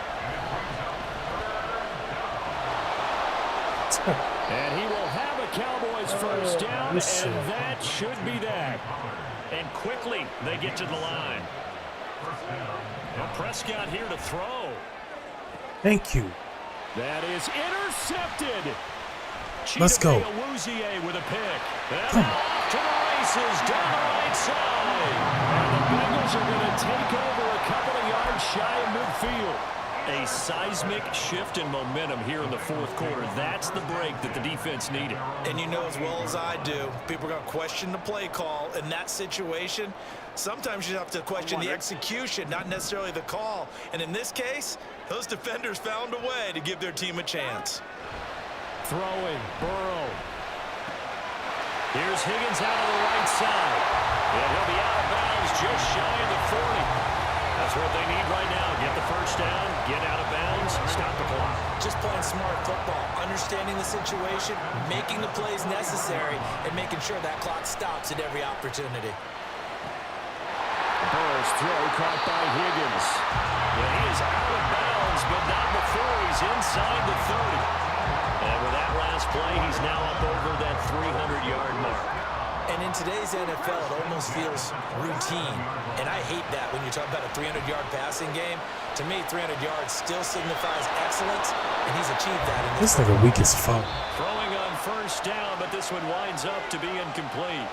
[SPEAKER 2] And he will have a Cowboys first down, and that should be that.
[SPEAKER 4] And quickly they get to the line. Well, Prescott here to throw.
[SPEAKER 1] Thank you.
[SPEAKER 2] That is intercepted.
[SPEAKER 1] Let's go.
[SPEAKER 2] Awuzie with a pick. And off to the races down the right side. And the Bengals are going to take over a couple of yards shy of midfield.
[SPEAKER 4] A seismic shift in momentum here in the fourth quarter. That's the break that the defense needed.
[SPEAKER 3] And you know as well as I do, people are going to question the play call in that situation. Sometimes you have to question the execution, not necessarily the call. And in this case, those defenders found a way to give their team a chance.
[SPEAKER 2] Throwing, Burrow.
[SPEAKER 4] Here's Higgins out of the right side. And he'll be out of bounds just shy of the 40. That's what they need right now. Get the first down, get out of bounds, stop the clock.
[SPEAKER 3] Just playing smart football, understanding the situation, making the plays necessary, and making sure that clock stops at every opportunity.
[SPEAKER 2] Burrow's throw caught by Higgins.
[SPEAKER 4] Well, he is out of bounds, but not before he's inside the 30. And with that last play, he's now up over that 300-yard mark.
[SPEAKER 3] And in today's NFL, it almost feels routine. And I hate that when you talk about a 300-yard passing game. To me, 300 yards still signifies excellence, and he's achieved that in this.
[SPEAKER 1] This nigga weak as fuck.
[SPEAKER 4] Throwing on first down, but this one winds up to be incomplete.